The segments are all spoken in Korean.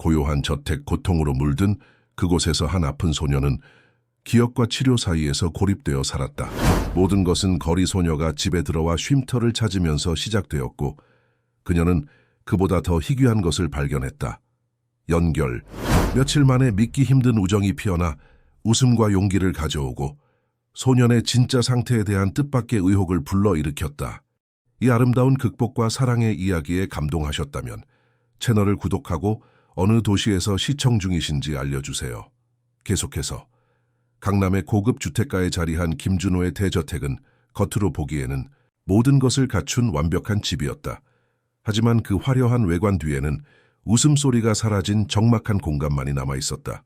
고요한 저택 고통으로 물든 그곳에서 한 아픈 소녀는 기억과 치료 사이에서 고립되어 살았다. 모든 것은 거리 소녀가 집에 들어와 쉼터를 찾으면서 시작되었고 그녀는 그보다 더 희귀한 것을 발견했다. 연결. 며칠 만에 믿기 힘든 우정이 피어나 웃음과 용기를 가져오고 소년의 진짜 상태에 대한 뜻밖의 의혹을 불러일으켰다. 이 아름다운 극복과 사랑의 이야기에 감동하셨다면 채널을 구독하고 어느 도시에서 시청 중이신지 알려주세요. 계속해서 강남의 고급 주택가에 자리한 김준호의 대저택은 겉으로 보기에는 모든 것을 갖춘 완벽한 집이었다. 하지만 그 화려한 외관 뒤에는 웃음소리가 사라진 적막한 공간만이 남아있었다.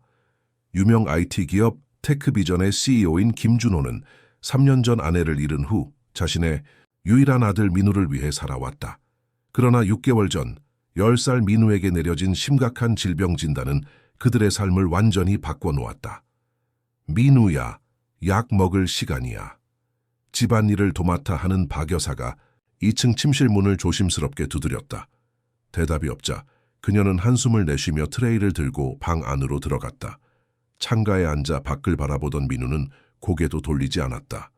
유명 IT 기업 테크비전의 CEO인 김준호는 3년 전 아내를 잃은 후 자신의 유일한 아들 민우를 위해 살아왔다. 그러나 6개월 전 10살 민우에게 내려진 심각한 질병 진단은 그들의 삶을 완전히 바꿔놓았다. 민우야, 약 먹을 시간이야. 집안일을 도맡아 하는 박 여사가 2층 침실 문을 조심스럽게 두드렸다. 대답이 없자 그녀는 한숨을 내쉬며 트레이를 들고 방 안으로 들어갔다. 창가에 앉아 밖을 바라보던 민우는 고개도 돌리지 않았다.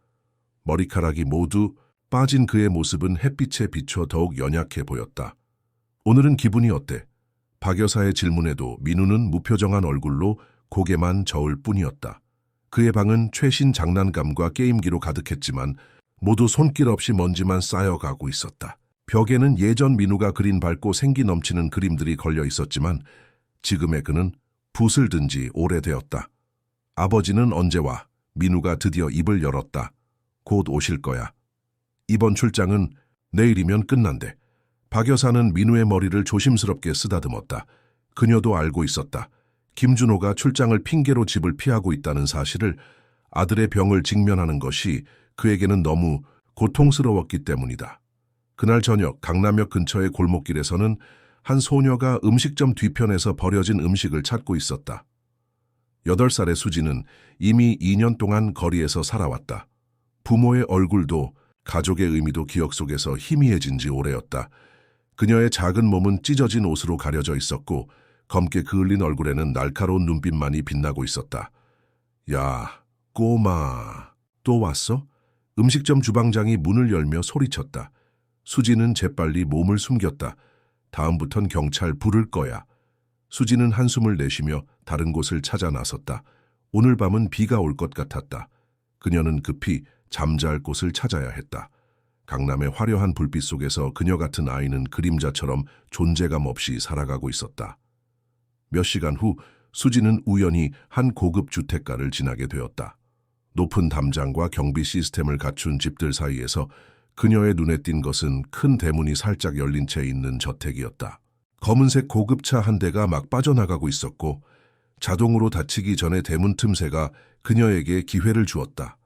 머리카락이 모두 빠진 그의 모습은 햇빛에 비춰 더욱 연약해 보였다. 오늘은 기분이 어때? 박 여사의 질문에도 민우는 무표정한 얼굴로 고개만 저을 뿐이었다. 그의 방은 최신 장난감과 게임기로 가득했지만 모두 손길 없이 먼지만 쌓여가고 있었다. 벽에는 예전 민우가 그린 밝고 생기 넘치는 그림들이 걸려 있었지만 지금의 그는 붓을 든 지 오래되었다. 아버지는 언제 와? 민우가 드디어 입을 열었다. 곧 오실 거야. 이번 출장은 내일이면 끝난대. 박 여사는 민우의 머리를 조심스럽게 쓰다듬었다. 그녀도 알고 있었다. 김준호가 출장을 핑계로 집을 피하고 있다는 사실을, 아들의 병을 직면하는 것이 그에게는 너무 고통스러웠기 때문이다. 그날 저녁 강남역 근처의 골목길에서는 한 소녀가 음식점 뒤편에서 버려진 음식을 찾고 있었다. 8살의 수지는 이미 2년 동안 거리에서 살아왔다. 부모의 얼굴도 가족의 의미도 기억 속에서 희미해진 지 오래였다. 그녀의 작은 몸은 찢어진 옷으로 가려져 있었고 검게 그을린 얼굴에는 날카로운 눈빛만이 빛나고 있었다. 야, 꼬마, 또 왔어? 음식점 주방장이 문을 열며 소리쳤다. 수지는 재빨리 몸을 숨겼다. 다음부턴 경찰 부를 거야. 수지는 한숨을 내쉬며 다른 곳을 찾아 나섰다. 오늘 밤은 비가 올 것 같았다. 그녀는 급히 잠잘 곳을 찾아야 했다. 강남의 화려한 불빛 속에서 그녀 같은 아이는 그림자처럼 존재감 없이 살아가고 있었다. 몇 시간 후 수지는 우연히 한 고급 주택가를 지나게 되었다. 높은 담장과 경비 시스템을 갖춘 집들 사이에서 그녀의 눈에 띈 것은 큰 대문이 살짝 열린 채 있는 저택이었다. 검은색 고급차 한 대가 막 빠져나가고 있었고 자동으로 닫히기 전에 대문 틈새가 그녀에게 기회를 주었다.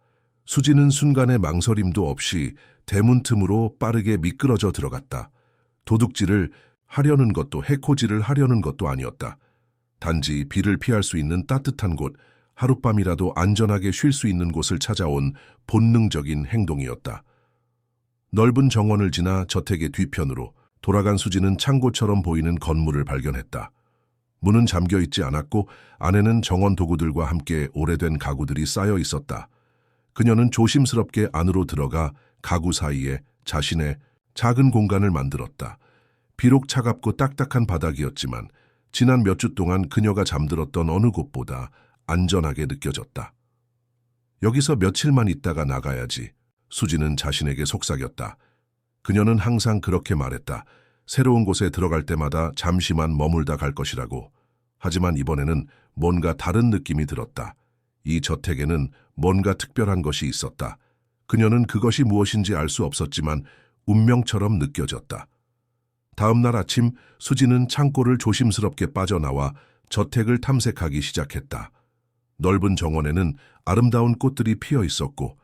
수지는 순간의 망설임도 없이 대문 틈으로 빠르게 미끄러져 들어갔다. 도둑질을 하려는 것도 해코지를 하려는 것도 아니었다. 단지 비를 피할 수 있는 따뜻한 곳, 하룻밤이라도 안전하게 쉴 수 있는 곳을 찾아온 본능적인 행동이었다. 넓은 정원을 지나 저택의 뒤편으로 돌아간 수지는 창고처럼 보이는 건물을 발견했다. 문은 잠겨 있지 않았고 안에는 정원 도구들과 함께 오래된 가구들이 쌓여 있었다. 그녀는 조심스럽게 안으로 들어가 가구 사이에 자신의 작은 공간을 만들었다. 비록 차갑고 딱딱한 바닥이었지만 지난 몇 주 동안 그녀가 잠들었던 어느 곳보다 안전하게 느껴졌다. 여기서 며칠만 있다가 나가야지. 수지는 자신에게 속삭였다. 그녀는 항상 그렇게 말했다. 새로운 곳에 들어갈 때마다 잠시만 머물다 갈 것이라고. 하지만 이번에는 뭔가 다른 느낌이 들었다. 이 저택에는 뭔가 특별한 것이 있었다. 그녀는 그것이 무엇인지 알 수 없었지만 운명처럼 느껴졌다. 다음 날 아침 수지는 창고를 조심스럽게 빠져나와 저택을 탐색하기 시작했다. 넓은 정원에는 아름다운 꽃들이 피어 있었고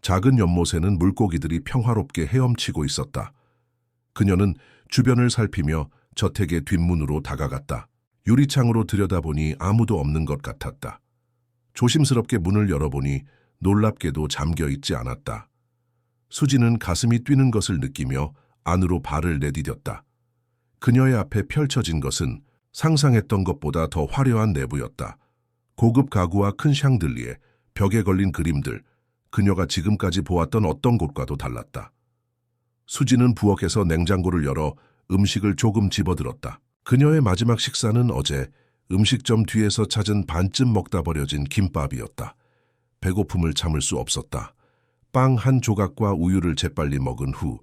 작은 연못에는 물고기들이 평화롭게 헤엄치고 있었다. 그녀는 주변을 살피며 저택의 뒷문으로 다가갔다. 유리창으로 들여다보니 아무도 없는 것 같았다. 조심스럽게 문을 열어보니 놀랍게도 잠겨있지 않았다. 수지는 가슴이 뛰는 것을 느끼며 안으로 발을 내디뎠다. 그녀의 앞에 펼쳐진 것은 상상했던 것보다 더 화려한 내부였다. 고급 가구와 큰 샹들리에, 벽에 걸린 그림들, 그녀가 지금까지 보았던 어떤 곳과도 달랐다. 수지는 부엌에서 냉장고를 열어 음식을 조금 집어들었다. 그녀의 마지막 식사는 어제 음식점 뒤에서 찾은 반쯤 먹다 버려진 김밥이었다. 배고픔을 참을 수 없었다. 빵 한 조각과 우유를 재빨리 먹은 후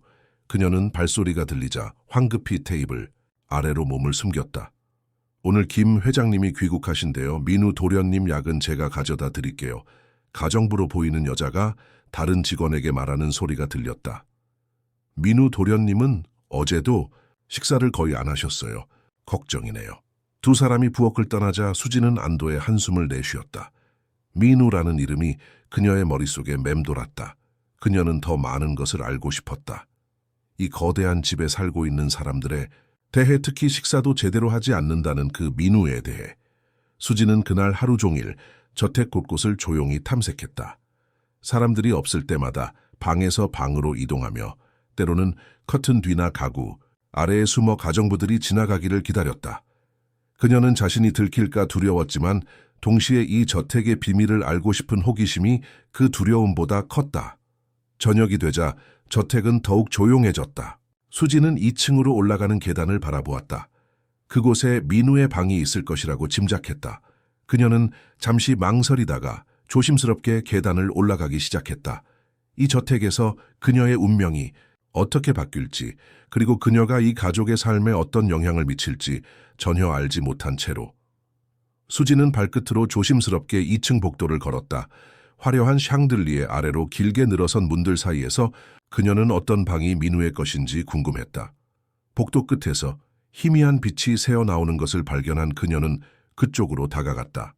그녀는 발소리가 들리자 황급히 테이블 아래로 몸을 숨겼다. 오늘 김 회장님이 귀국하신대요. 민우 도련님 약은 제가 가져다 드릴게요. 가정부로 보이는 여자가 다른 직원에게 말하는 소리가 들렸다. 민우 도련님은 어제도 식사를 거의 안 하셨어요. 걱정이네요. 두 사람이 부엌을 떠나자 수지는 안도의 한숨을 내쉬었다. 민우라는 이름이 그녀의 머릿속에 맴돌았다. 그녀는 더 많은 것을 알고 싶었다. 이 거대한 집에 살고 있는 사람들에 대해, 특히 식사도 제대로 하지 않는다는 그 민우에 대해. 수지는 그날 하루 종일 저택 곳곳을 조용히 탐색했다. 사람들이 없을 때마다 방에서 방으로 이동하며 때로는 커튼 뒤나 가구 아래에 숨어 가정부들이 지나가기를 기다렸다. 그녀는 자신이 들킬까 두려웠지만 동시에 이 저택의 비밀을 알고 싶은 호기심이 그 두려움보다 컸다. 저녁이 되자 저택은 더욱 조용해졌다. 수지는 2층으로 올라가는 계단을 바라보았다. 그곳에 민우의 방이 있을 것이라고 짐작했다. 그녀는 잠시 망설이다가 조심스럽게 계단을 올라가기 시작했다. 이 저택에서 그녀의 운명이 어떻게 바뀔지, 그리고 그녀가 이 가족의 삶에 어떤 영향을 미칠지 전혀 알지 못한 채로 수지는 발끝으로 조심스럽게 2층 복도를 걸었다. 화려한 샹들리에 아래로 길게 늘어선 문들 사이에서 그녀는 어떤 방이 민우의 것인지 궁금했다. 복도 끝에서 희미한 빛이 새어나오는 것을 발견한 그녀는 그쪽으로 다가갔다.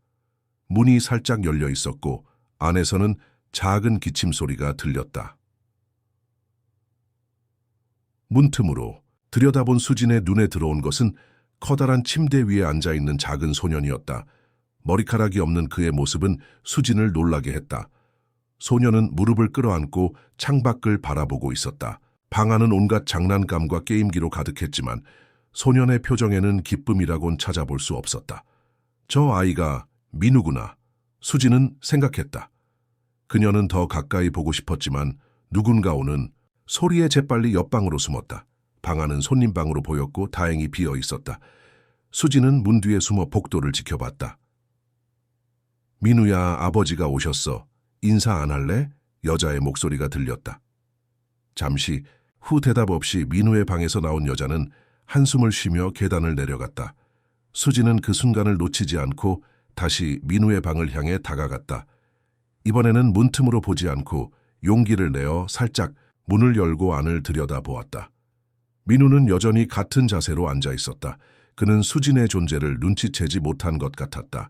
문이 살짝 열려 있었고 안에서는 작은 기침 소리가 들렸다. 문틈으로 들여다본 수진의 눈에 들어온 것은 커다란 침대 위에 앉아있는 작은 소년이었다. 머리카락이 없는 그의 모습은 수진을 놀라게 했다. 소년은 무릎을 끌어안고 창밖을 바라보고 있었다. 방 안은 온갖 장난감과 게임기로 가득했지만 소년의 표정에는 기쁨이라곤 찾아볼 수 없었다. 저 아이가 민우구나. 수지는 생각했다. 그녀는 더 가까이 보고 싶었지만 누군가 오는 소리에 재빨리 옆방으로 숨었다. 방 안은 손님방으로 보였고 다행히 비어 있었다. 수지는 문 뒤에 숨어 복도를 지켜봤다. 민우야, 아버지가 오셨어. 인사 안 할래? 여자의 목소리가 들렸다. 잠시 후 대답 없이 민우의 방에서 나온 여자는 한숨을 쉬며 계단을 내려갔다. 수지는 그 순간을 놓치지 않고 다시 민우의 방을 향해 다가갔다. 이번에는 문틈으로 보지 않고 용기를 내어 살짝 문을 열고 안을 들여다보았다. 민우는 여전히 같은 자세로 앉아 있었다. 그는 수진의 존재를 눈치채지 못한 것 같았다.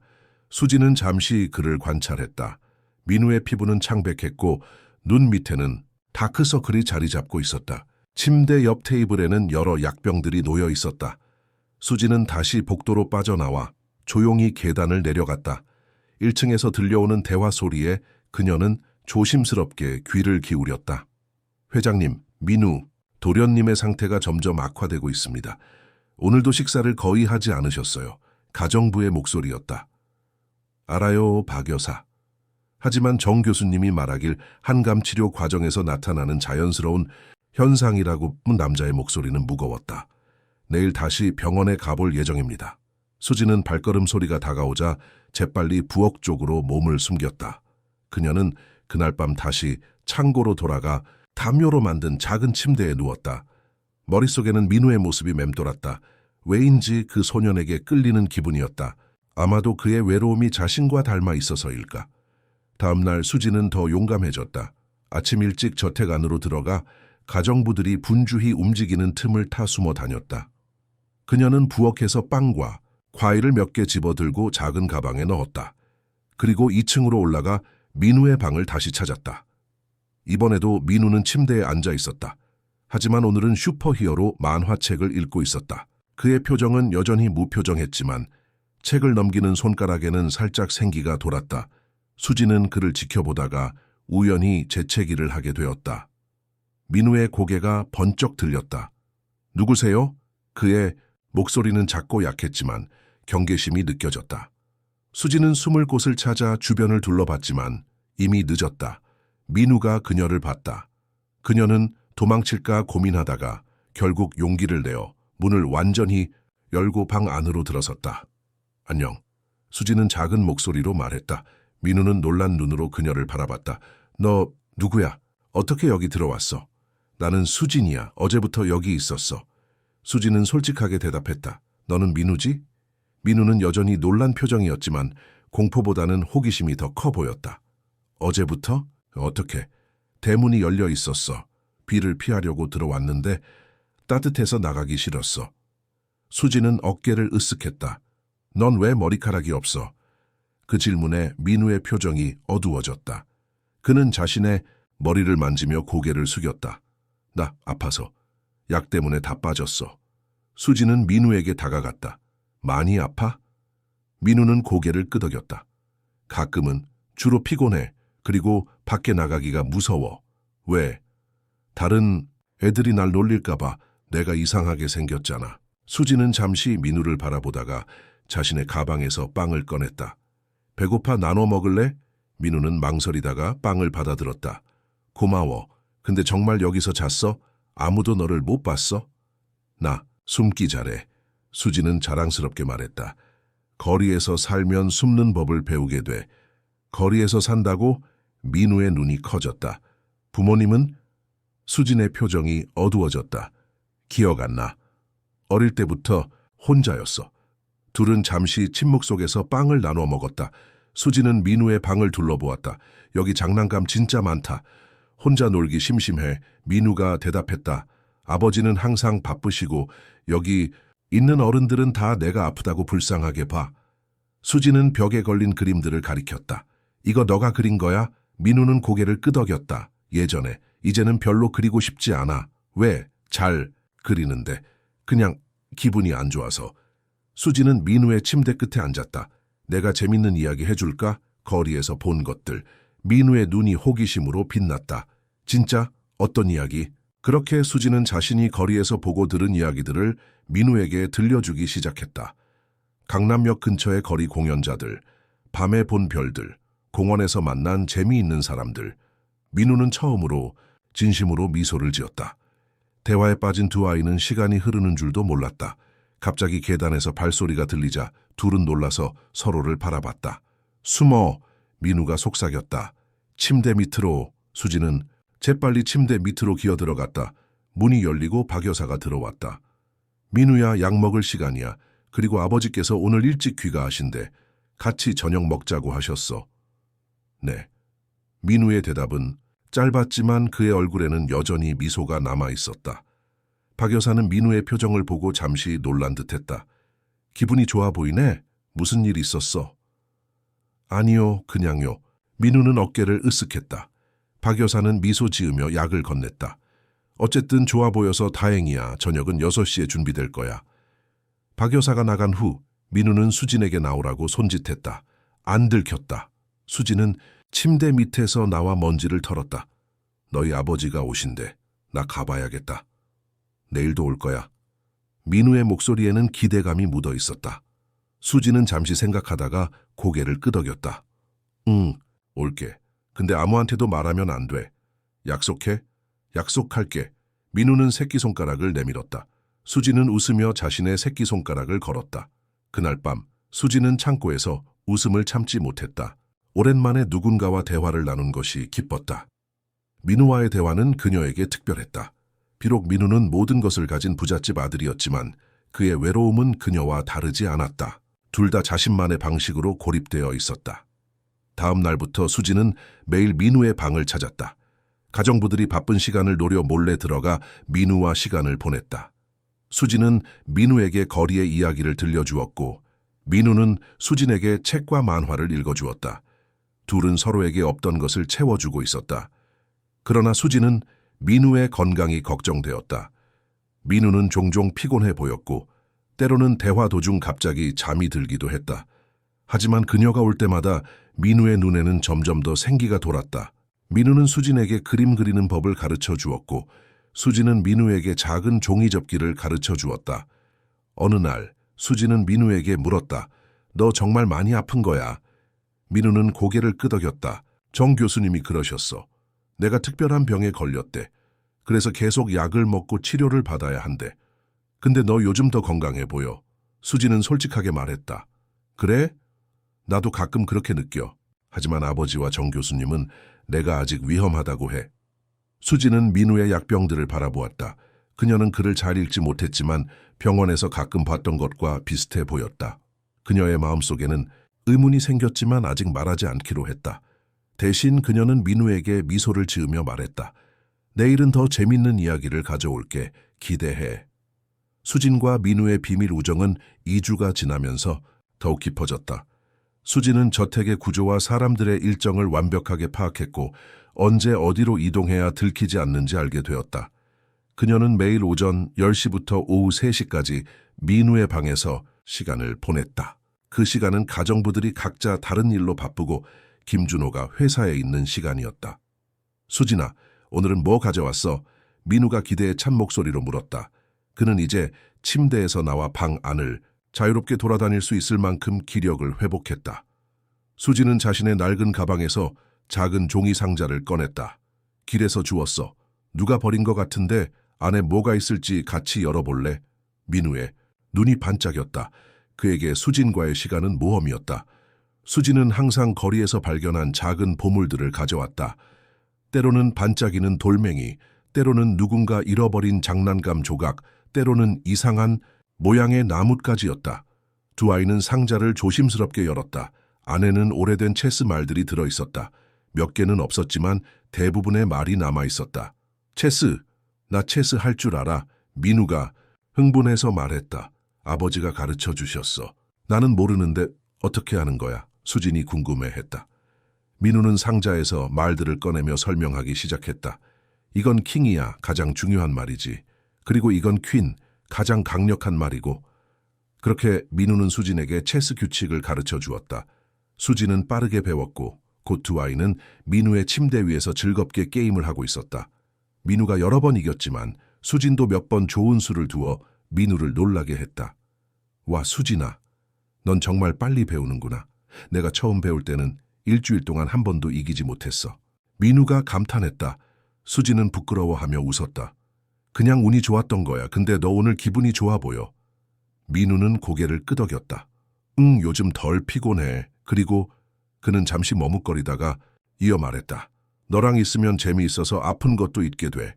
수진은 잠시 그를 관찰했다. 민우의 피부는 창백했고 눈 밑에는 다크서클이 자리 잡고 있었다. 침대 옆 테이블에는 여러 약병들이 놓여 있었다. 수진은 다시 복도로 빠져나와 조용히 계단을 내려갔다. 1층에서 들려오는 대화 소리에 그녀는 조심스럽게 귀를 기울였다. 회장님, 민우, 도련님의 상태가 점점 악화되고 있습니다. 오늘도 식사를 거의 하지 않으셨어요. 가정부의 목소리였다. 알아요, 박 여사. 하지만 정 교수님이 말하길 한감 치료 과정에서 나타나는 자연스러운 현상이라고. 남자의 목소리는 무거웠다. 내일 다시 병원에 가볼 예정입니다. 수지는 발걸음 소리가 다가오자 재빨리 부엌 쪽으로 몸을 숨겼다. 그녀는 그날 밤 다시 창고로 돌아가 담요로 만든 작은 침대에 누웠다. 머릿속에는 민우의 모습이 맴돌았다. 왜인지 그 소년에게 끌리는 기분이었다. 아마도 그의 외로움이 자신과 닮아 있어서일까. 다음 날 수지는 더 용감해졌다. 아침 일찍 저택 안으로 들어가 가정부들이 분주히 움직이는 틈을 타 숨어 다녔다. 그녀는 부엌에서 빵과 과일을 몇 개 집어들고 작은 가방에 넣었다. 그리고 2층으로 올라가 민우의 방을 다시 찾았다. 이번에도 민우는 침대에 앉아 있었다. 하지만 오늘은 슈퍼히어로 만화책을 읽고 있었다. 그의 표정은 여전히 무표정했지만 책을 넘기는 손가락에는 살짝 생기가 돌았다. 수지는 그를 지켜보다가 우연히 재채기를 하게 되었다. 민우의 고개가 번쩍 들렸다. 누구세요? 그의 목소리는 작고 약했지만 경계심이 느껴졌다. 수지는 숨을 곳을 찾아 주변을 둘러봤지만 이미 늦었다. 민우가 그녀를 봤다. 그녀는 도망칠까 고민하다가 결국 용기를 내어 문을 완전히 열고 방 안으로 들어섰다. 안녕. 수지는 작은 목소리로 말했다. 민우는 놀란 눈으로 그녀를 바라봤다. 너 누구야? 어떻게 여기 들어왔어? 나는 수진이야. 어제부터 여기 있었어. 수지는 솔직하게 대답했다. 너는 민우지? 민우는 여전히 놀란 표정이었지만 공포보다는 호기심이 더 커 보였다. 어제부터? 어떻게? 대문이 열려 있었어. 비를 피하려고 들어왔는데 따뜻해서 나가기 싫었어. 수지는 어깨를 으쓱했다. 넌 왜 머리카락이 없어? 그 질문에 민우의 표정이 어두워졌다. 그는 자신의 머리를 만지며 고개를 숙였다. 나 아파서. 약 때문에 다 빠졌어. 수지는 민우에게 다가갔다. 많이 아파? 민우는 고개를 끄덕였다. 가끔은. 주로 피곤해. 그리고 밖에 나가기가 무서워. 왜? 다른 애들이 날 놀릴까봐 내가 이상하게 생겼잖아. 수지는 잠시 민우를 바라보다가 자신의 가방에서 빵을 꺼냈다. 배고파 나눠 먹을래? 민우는 망설이다가 빵을 받아들었다. 고마워. 근데 정말 여기서 잤어? 아무도 너를 못 봤어? 나 숨기 잘해. 수지는 자랑스럽게 말했다. 거리에서 살면 숨는 법을 배우게 돼. 거리에서 산다고? 민우의 눈이 커졌다. 부모님은? 수진의 표정이 어두워졌다. 기억 안 나. 어릴 때부터 혼자였어. 둘은 잠시 침묵 속에서 빵을 나눠 먹었다. 수지는 민우의 방을 둘러보았다. 여기 장난감 진짜 많다. 혼자 놀기 심심해. 민우가 대답했다. 아버지는 항상 바쁘시고 여기 있는 어른들은 다 내가 아프다고 불쌍하게 봐. 수지는 벽에 걸린 그림들을 가리켰다. 이거 너가 그린 거야? 민우는 고개를 끄덕였다. 예전에. 이제는 별로 그리고 싶지 않아. 왜? 잘 그리는데. 그냥 기분이 안 좋아서. 수지는 민우의 침대 끝에 앉았다. 내가 재밌는 이야기 해줄까? 거리에서 본 것들. 민우의 눈이 호기심으로 빛났다. 진짜? 어떤 이야기? 그렇게 수지는 자신이 거리에서 보고 들은 이야기들을 민우에게 들려주기 시작했다. 강남역 근처의 거리 공연자들, 밤에 본 별들, 공원에서 만난 재미있는 사람들. 민우는 처음으로 진심으로 미소를 지었다. 대화에 빠진 두 아이는 시간이 흐르는 줄도 몰랐다. 갑자기 계단에서 발소리가 들리자 둘은 놀라서 서로를 바라봤다. 숨어! 민우가 속삭였다. 침대 밑으로. 수지는 재빨리 침대 밑으로 기어들어갔다. 문이 열리고 박 여사가 들어왔다. 민우야, 약 먹을 시간이야. 그리고 아버지께서 오늘 일찍 귀가하신대. 같이 저녁 먹자고 하셨어. 네. 민우의 대답은 짧았지만 그의 얼굴에는 여전히 미소가 남아있었다. 박 여사는 민우의 표정을 보고 잠시 놀란 듯했다. 기분이 좋아 보이네? 무슨 일 있었어? 아니요, 그냥요. 민우는 어깨를 으쓱했다. 박 여사는 미소 지으며 약을 건넸다. 어쨌든 좋아 보여서 다행이야. 저녁은 6시에 준비될 거야. 박 여사가 나간 후 민우는 수진에게 나오라고 손짓했다. 안 들켰다. 수진은 침대 밑에서 나와 먼지를 털었다. 너희 아버지가 오신대. 나 가봐야겠다. 내일도 올 거야. 민우의 목소리에는 기대감이 묻어 있었다. 수지는 잠시 생각하다가 고개를 끄덕였다. 응, 올게. 근데 아무한테도 말하면 안 돼. 약속해? 약속할게. 민우는 새끼손가락을 내밀었다. 수지는 웃으며 자신의 새끼손가락을 걸었다. 그날 밤 수지는 창고에서 웃음을 참지 못했다. 오랜만에 누군가와 대화를 나눈 것이 기뻤다. 민우와의 대화는 그녀에게 특별했다. 비록 민우는 모든 것을 가진 부잣집 아들이었지만 그의 외로움은 그녀와 다르지 않았다. 둘 다 자신만의 방식으로 고립되어 있었다. 다음 날부터 수지는 매일 민우의 방을 찾았다. 가정부들이 바쁜 시간을 노려 몰래 들어가 민우와 시간을 보냈다. 수지는 민우에게 거리의 이야기를 들려주었고 민우는 수진에게 책과 만화를 읽어주었다. 둘은 서로에게 없던 것을 채워주고 있었다. 그러나 수지는 민우의 건강이 걱정되었다. 민우는 종종 피곤해 보였고 때로는 대화 도중 갑자기 잠이 들기도 했다. 하지만 그녀가 올 때마다 민우의 눈에는 점점 더 생기가 돌았다. 민우는 수진에게 그림 그리는 법을 가르쳐 주었고 수진은 민우에게 작은 종이 접기를 가르쳐 주었다. 어느 날 수지는 민우에게 물었다. 너 정말 많이 아픈 거야? 민우는 고개를 끄덕였다. 정 교수님이 그러셨어. 내가 특별한 병에 걸렸대. 그래서 계속 약을 먹고 치료를 받아야 한대. 근데 너 요즘 더 건강해 보여. 수지는 솔직하게 말했다. 그래? 나도 가끔 그렇게 느껴. 하지만 아버지와 정 교수님은 내가 아직 위험하다고 해. 수지는 민우의 약병들을 바라보았다. 그녀는 글을 잘 읽지 못했지만 병원에서 가끔 봤던 것과 비슷해 보였다. 그녀의 마음속에는 의문이 생겼지만 아직 말하지 않기로 했다. 대신 그녀는 민우에게 미소를 지으며 말했다. 내일은 더 재밌는 이야기를 가져올게. 기대해. 수진과 민우의 비밀 우정은 2주가 지나면서 더욱 깊어졌다. 수진은 저택의 구조와 사람들의 일정을 완벽하게 파악했고 언제 어디로 이동해야 들키지 않는지 알게 되었다. 그녀는 매일 오전 10시부터 오후 3시까지 민우의 방에서 시간을 보냈다. 그 시간은 가정부들이 각자 다른 일로 바쁘고 김준호가 회사에 있는 시간이었다. 수진아, 오늘은 뭐 가져왔어? 민우가 기대에 찬 목소리로 물었다. 그는 이제 침대에서 나와 방 안을 자유롭게 돌아다닐 수 있을 만큼 기력을 회복했다. 수지는 자신의 낡은 가방에서 작은 종이 상자를 꺼냈다. 길에서 주웠어. 누가 버린 것 같은데 안에 뭐가 있을지 같이 열어볼래? 민우의 눈이 반짝였다. 그에게 수진과의 시간은 모험이었다. 수지는 항상 거리에서 발견한 작은 보물들을 가져왔다. 때로는 반짝이는 돌멩이, 때로는 누군가 잃어버린 장난감 조각, 때로는 이상한 모양의 나뭇가지였다. 두 아이는 상자를 조심스럽게 열었다. 안에는 오래된 체스 말들이 들어있었다. 몇 개는 없었지만 대부분의 말이 남아있었다. 체스, 나 체스 할 줄 알아. 민우가 흥분해서 말했다. 아버지가 가르쳐 주셨어. 나는 모르는데 어떻게 하는 거야? 수진이 궁금해했다. 민우는 상자에서 말들을 꺼내며 설명하기 시작했다. 이건 킹이야, 가장 중요한 말이지. 그리고 이건 퀸, 가장 강력한 말이고. 그렇게 민우는 수진에게 체스 규칙을 가르쳐 주었다. 수진은 빠르게 배웠고 곧 두 아이는 민우의 침대 위에서 즐겁게 게임을 하고 있었다. 민우가 여러 번 이겼지만 수진도 몇 번 좋은 수를 두어 민우를 놀라게 했다. 와, 수진아, 넌 정말 빨리 배우는구나. 내가 처음 배울 때는 일주일 동안 한 번도 이기지 못했어. 민우가 감탄했다. 수진은 부끄러워하며 웃었다. 그냥 운이 좋았던 거야. 근데 너 오늘 기분이 좋아 보여. 민우는 고개를 끄덕였다. 요즘 덜 피곤해. 그리고 그는 잠시 머뭇거리다가 이어 말했다. 너랑 있으면 재미있어서 아픈 것도 잊게 돼.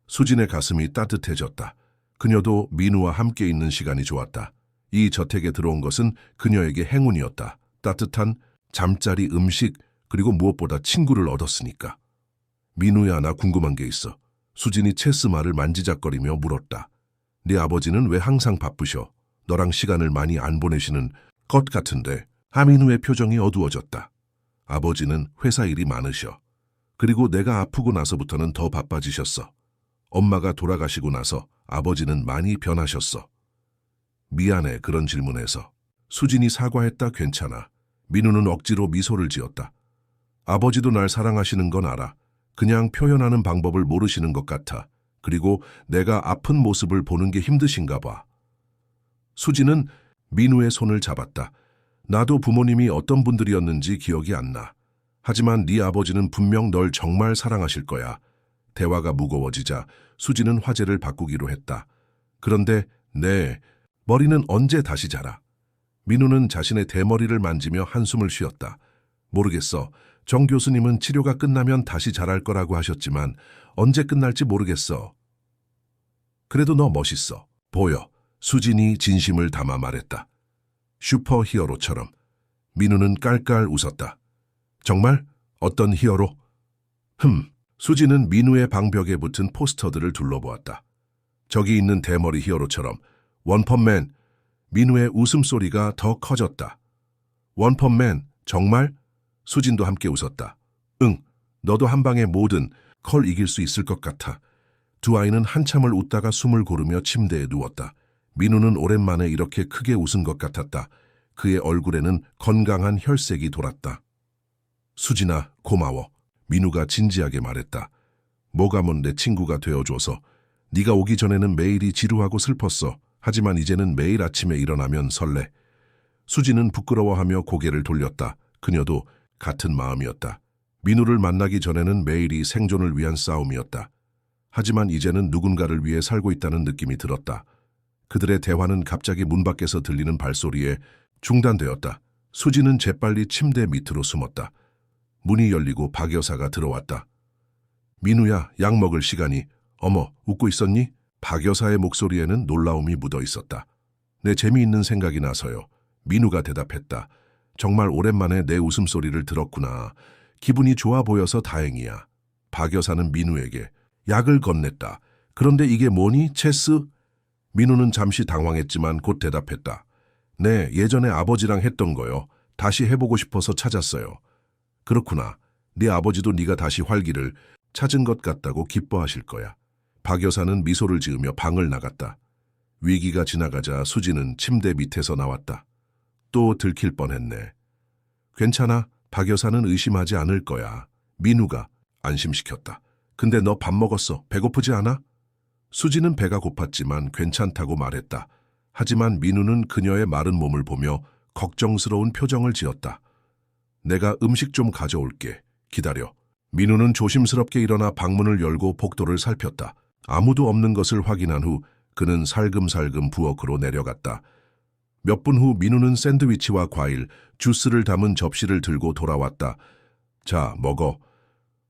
수진의 가슴이 따뜻해졌다. 그녀도 민우와 함께 있는 시간이 좋았다. 이 저택에 들어온 것은 그녀에게 행운이었다. 따뜻한 잠자리, 음식, 그리고 무엇보다 친구를 얻었으니까. 민우야, 나 궁금한 게 있어. 수진이 체스말을 만지작거리며 물었다. 네 아버지는 왜 항상 바쁘셔? 너랑 시간을 많이 안 보내시는 것 같은데. 하민우의 표정이 어두워졌다. 아버지는 회사 일이 많으셔. 그리고 내가 아프고 나서부터는 더 바빠지셨어. 엄마가 돌아가시고 나서 아버지는 많이 변하셨어. 미안해, 그런 질문에서. 수진이 사과했다. 괜찮아. 민우는 억지로 미소를 지었다. 아버지도 날 사랑하시는 건 알아. 그냥 표현하는 방법을 모르시는 것 같아. 그리고 내가 아픈 모습을 보는 게 힘드신가 봐. 수진은 민우의 손을 잡았다. 나도 부모님이 어떤 분들이었는지 기억이 안 나. 하지만 네 아버지는 분명 널 정말 사랑하실 거야. 대화가 무거워지자 수진은 화제를 바꾸기로 했다. 그런데 내 머리는 언제 다시 자라? 민우는 자신의 대머리를 만지며 한숨을 쉬었다. 모르겠어. 정 교수님은 치료가 끝나면 다시 자랄 거라고 하셨지만 언제 끝날지 모르겠어. 그래도 너 멋있어. 보여. 수진이 진심을 담아 말했다. 슈퍼히어로처럼. 민우는 깔깔 웃었다. 정말? 어떤 히어로? 수진은 민우의 방벽에 붙은 포스터들을 둘러보았다. 저기 있는 대머리 히어로처럼. 원펀맨. 민우의 웃음소리가 더 커졌다. 원펀맨, 정말? 수진도 함께 웃었다. 응, 너도 한 방에 모든 걸 이길 수 있을 것 같아. 두 아이는 한참을 웃다가 숨을 고르며 침대에 누웠다. 민우는 오랜만에 이렇게 크게 웃은 것 같았다. 그의 얼굴에는 건강한 혈색이 돌았다. 수진아, 고마워. 민우가 진지하게 말했다. 뭐가 뭔 내 친구가 되어줘서. 네가 오기 전에는 매일이 지루하고 슬펐어. 하지만 이제는 매일 아침에 일어나면 설레. 수지는 부끄러워하며 고개를 돌렸다. 그녀도 같은 마음이었다. 민우를 만나기 전에는 매일이 생존을 위한 싸움이었다. 하지만 이제는 누군가를 위해 살고 있다는 느낌이 들었다. 그들의 대화는 갑자기 문 밖에서 들리는 발소리에 중단되었다. 수지는 재빨리 침대 밑으로 숨었다. 문이 열리고 박 여사가 들어왔다. 민우야, 약 먹을 시간이. 어머, 웃고 있었니? 박 여사의 목소리에는 놀라움이 묻어 있었다. 내 재미있는 생각이 나서요. 민우가 대답했다. 정말 오랜만에 내 웃음소리를 들었구나. 기분이 좋아 보여서 다행이야. 박 여사는 민우에게 약을 건넸다. 그런데 이게 뭐니, 체스? 민우는 잠시 당황했지만 곧 대답했다. 네, 예전에 아버지랑 했던 거요. 다시 해보고 싶어서 찾았어요. 그렇구나. 네 아버지도 네가 다시 활기를 찾은 것 같다고 기뻐하실 거야. 박 여사는 미소를 지으며 방을 나갔다. 위기가 지나가자 수지는 침대 밑에서 나왔다. 또 들킬 뻔했네. 괜찮아. 박 여사는 의심하지 않을 거야. 민우가 안심시켰다. 근데 너 밥 먹었어. 배고프지 않아? 수지는 배가 고팠지만 괜찮다고 말했다. 하지만 민우는 그녀의 마른 몸을 보며 걱정스러운 표정을 지었다. 내가 음식 좀 가져올게. 기다려. 민우는 조심스럽게 일어나 방문을 열고 복도를 살폈다. 아무도 없는 것을 확인한 후 그는 살금살금 부엌으로 내려갔다. 몇 분 후 민우는 샌드위치와 과일, 주스를 담은 접시를 들고 돌아왔다. 자, 먹어.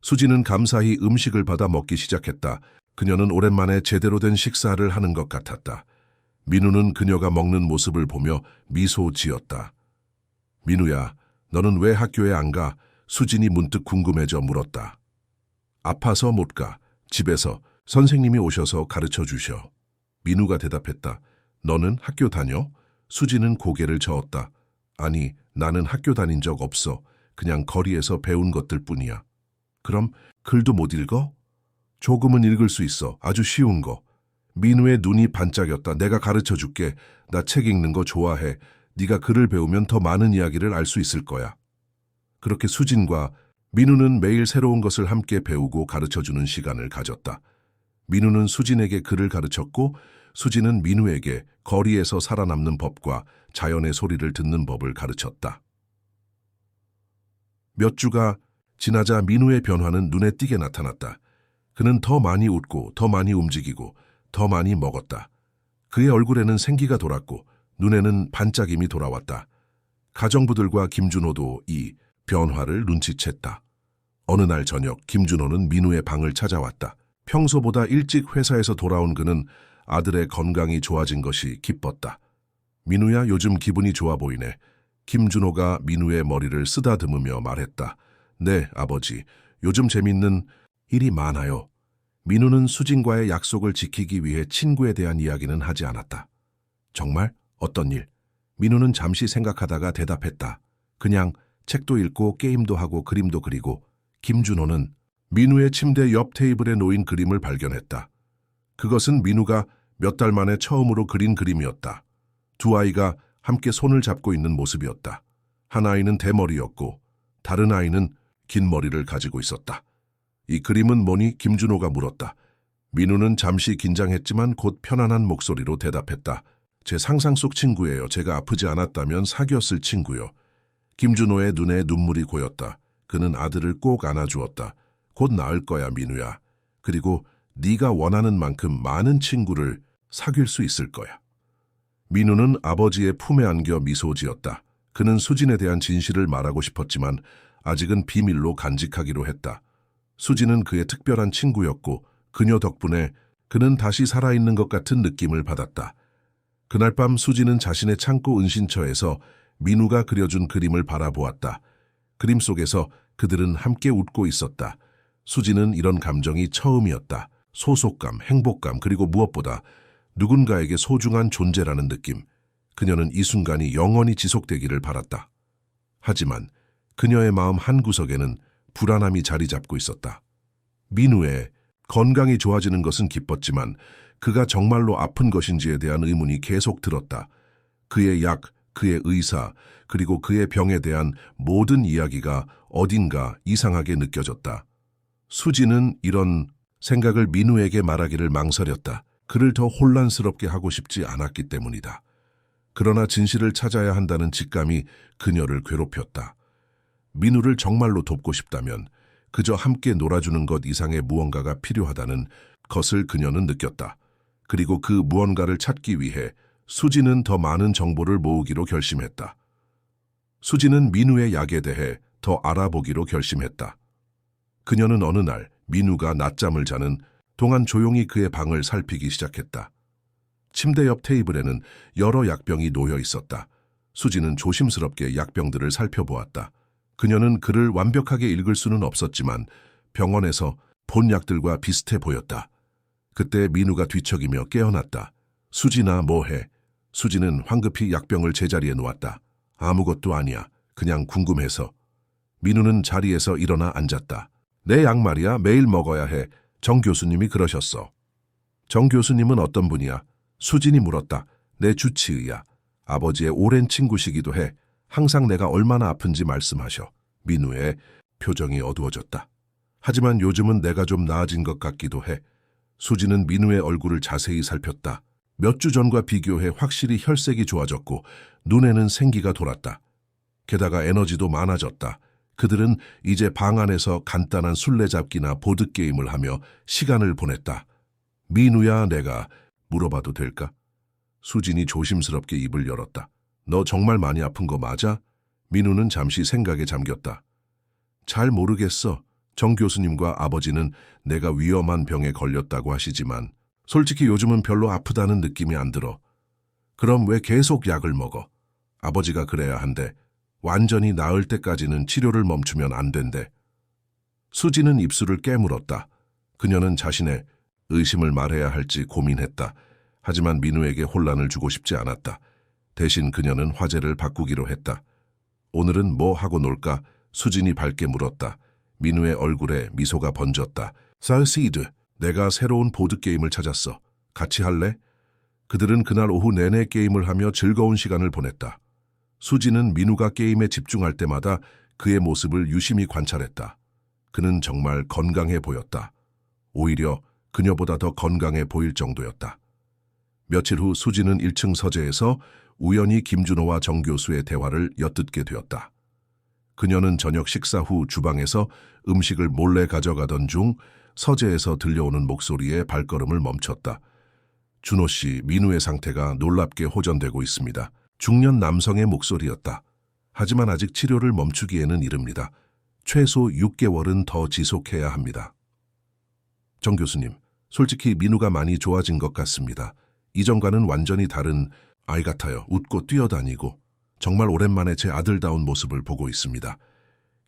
수지는 감사히 음식을 받아 먹기 시작했다. 그녀는 오랜만에 제대로 된 식사를 하는 것 같았다. 민우는 그녀가 먹는 모습을 보며 미소 지었다. 민우야, 너는 왜 학교에 안 가? 수진이 문득 궁금해져 물었다. 아파서 못 가. 집에서 선생님이 오셔서 가르쳐 주셔. 민우가 대답했다. 너는 학교 다녀? 수지는 고개를 저었다. 아니, 나는 학교 다닌 적 없어. 그냥 거리에서 배운 것들 뿐이야. 그럼 글도 못 읽어? 조금은 읽을 수 있어. 아주 쉬운 거. 민우의 눈이 반짝였다. 내가 가르쳐 줄게. 나 책 읽는 거 좋아해. 네가 글을 배우면 더 많은 이야기를 알 수 있을 거야. 그렇게 수진과 민우는 매일 새로운 것을 함께 배우고 가르쳐주는 시간을 가졌다. 민우는 수진에게 글을 가르쳤고 수진은 민우에게 거리에서 살아남는 법과 자연의 소리를 듣는 법을 가르쳤다. 몇 주가 지나자 민우의 변화는 눈에 띄게 나타났다. 그는 더 많이 웃고 더 많이 움직이고 더 많이 먹었다. 그의 얼굴에는 생기가 돌았고 눈에는 반짝임이 돌아왔다. 가정부들과 김준호도 이 변화를 눈치챘다. 어느 날 저녁 김준호는 민우의 방을 찾아왔다. 평소보다 일찍 회사에서 돌아온 그는 아들의 건강이 좋아진 것이 기뻤다. 민우야, 요즘 기분이 좋아 보이네. 김준호가 민우의 머리를 쓰다듬으며 말했다. 네, 아버지. 요즘 재밌는 일이 많아요. 민우는 수진과의 약속을 지키기 위해 친구에 대한 이야기는 하지 않았다. 정말? 어떤 일? 민우는 잠시 생각하다가 대답했다. 그냥 책도 읽고 게임도 하고 그림도 그리고. 김준호는 민우의 침대 옆 테이블에 놓인 그림을 발견했다. 그것은 민우가 몇 달 만에 처음으로 그린 그림이었다. 두 아이가 함께 손을 잡고 있는 모습이었다. 한 아이는 대머리였고 다른 아이는 긴 머리를 가지고 있었다. 이 그림은 뭐니? 김준호가 물었다. 민우는 잠시 긴장했지만 곧 편안한 목소리로 대답했다. 제 상상 속 친구예요. 제가 아프지 않았다면 사귀었을 친구요. 김준호의 눈에 눈물이 고였다. 그는 아들을 꼭 안아주었다. 곧 나을 거야, 민우야. 그리고 네가 원하는 만큼 많은 친구를 사귈 수 있을 거야. 민우는 아버지의 품에 안겨 미소 지었다. 그는 수진에 대한 진실을 말하고 싶었지만 아직은 비밀로 간직하기로 했다. 수진은 그의 특별한 친구였고 그녀 덕분에 그는 다시 살아있는 것 같은 느낌을 받았다. 그날 밤 수진은 자신의 창고 은신처에서 민우가 그려준 그림을 바라보았다. 그림 속에서 그들은 함께 웃고 있었다. 수진은 이런 감정이 처음이었다. 소속감, 행복감, 그리고 무엇보다 누군가에게 소중한 존재라는 느낌. 그녀는 이 순간이 영원히 지속되기를 바랐다. 하지만 그녀의 마음 한구석에는 불안함이 자리 잡고 있었다. 민우의 건강이 좋아지는 것은 기뻤지만 그가 정말로 아픈 것인지에 대한 의문이 계속 들었다. 그의 약, 그의 의사, 그리고 그의 병에 대한 모든 이야기가 어딘가 이상하게 느껴졌다. 수지는 이런 생각을 민우에게 말하기를 망설였다. 그를 더 혼란스럽게 하고 싶지 않았기 때문이다. 그러나 진실을 찾아야 한다는 직감이 그녀를 괴롭혔다. 민우를 정말로 돕고 싶다면 그저 함께 놀아주는 것 이상의 무언가가 필요하다는 것을 그녀는 느꼈다. 그리고 그 무언가를 찾기 위해 수지는 더 많은 정보를 모으기로 결심했다. 수지는 민우의 약에 대해 더 알아보기로 결심했다. 그녀는 어느 날 민우가 낮잠을 자는 동안 조용히 그의 방을 살피기 시작했다. 침대 옆 테이블에는 여러 약병이 놓여 있었다. 수지는 조심스럽게 약병들을 살펴보았다. 그녀는 글을 완벽하게 읽을 수는 없었지만 병원에서 본 약들과 비슷해 보였다. 그때 민우가 뒤척이며 깨어났다. 수지나 뭐해? 수지는 황급히 약병을 제자리에 놓았다. 아무것도 아니야. 그냥 궁금해서. 민우는 자리에서 일어나 앉았다. 내 약 말이야. 매일 먹어야 해. 정 교수님이 그러셨어. 정 교수님은 어떤 분이야? 수진이 물었다. 내 주치의야. 아버지의 오랜 친구시기도 해. 항상 내가 얼마나 아픈지 말씀하셔. 민우의 표정이 어두워졌다. 하지만 요즘은 내가 좀 나아진 것 같기도 해. 수지는 민우의 얼굴을 자세히 살폈다. 몇 주 전과 비교해 확실히 혈색이 좋아졌고 눈에는 생기가 돌았다. 게다가 에너지도 많아졌다. 그들은 이제 방 안에서 간단한 술래잡기나 보드게임을 하며 시간을 보냈다. 민우야, 내가 물어봐도 될까? 수진이 조심스럽게 입을 열었다. 너 정말 많이 아픈 거 맞아? 민우는 잠시 생각에 잠겼다. 잘 모르겠어. 정 교수님과 아버지는 내가 위험한 병에 걸렸다고 하시지만 솔직히 요즘은 별로 아프다는 느낌이 안 들어. 그럼 왜 계속 약을 먹어? 아버지가 그래야 한대. 완전히 나을 때까지는 치료를 멈추면 안 된대. 수지는 입술을 깨물었다. 그녀는 자신의 의심을 말해야 할지 고민했다. 하지만 민우에게 혼란을 주고 싶지 않았다. 대신 그녀는 화제를 바꾸기로 했다. 오늘은 뭐 하고 놀까? 수진이 밝게 물었다. 민우의 얼굴에 미소가 번졌다. 사우시드, 내가 새로운 보드게임을 찾았어. 같이 할래? 그들은 그날 오후 내내 게임을 하며 즐거운 시간을 보냈다. 수지는 민우가 게임에 집중할 때마다 그의 모습을 유심히 관찰했다. 그는 정말 건강해 보였다. 오히려 그녀보다 더 건강해 보일 정도였다. 며칠 후 수지는 1층 서재에서 우연히 김준호와 정 교수의 대화를 엿듣게 되었다. 그녀는 저녁 식사 후 주방에서 음식을 몰래 가져가던 중 서재에서 들려오는 목소리에 발걸음을 멈췄다. 준호 씨, 민우의 상태가 놀랍게 호전되고 있습니다. 중년 남성의 목소리였다. 하지만 아직 치료를 멈추기에는 이릅니다. 최소 6개월은 더 지속해야 합니다. 정 교수님, 솔직히 민우가 많이 좋아진 것 같습니다. 이전과는 완전히 다른 아이 같아요. 웃고 뛰어다니고 정말 오랜만에 제 아들다운 모습을 보고 있습니다.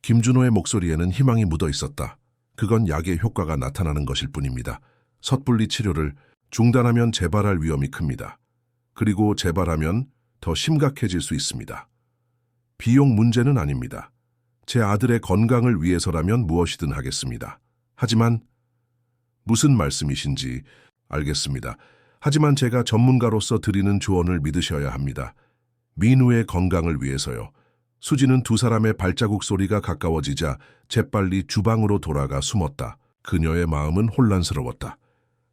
김준호의 목소리에는 희망이 묻어 있었다. 그건 약의 효과가 나타나는 것일 뿐입니다. 섣불리 치료를 중단하면 재발할 위험이 큽니다. 그리고 재발하면 더 심각해질 수 있습니다. 비용 문제는 아닙니다. 제 아들의 건강을 위해서라면 무엇이든 하겠습니다. 하지만 무슨 말씀이신지 알겠습니다. 하지만 제가 전문가로서 드리는 조언을 믿으셔야 합니다. 민우의 건강을 위해서요. 수지는 두 사람의 발자국 소리가 가까워지자 재빨리 주방으로 돌아가 숨었다. 그녀의 마음은 혼란스러웠다.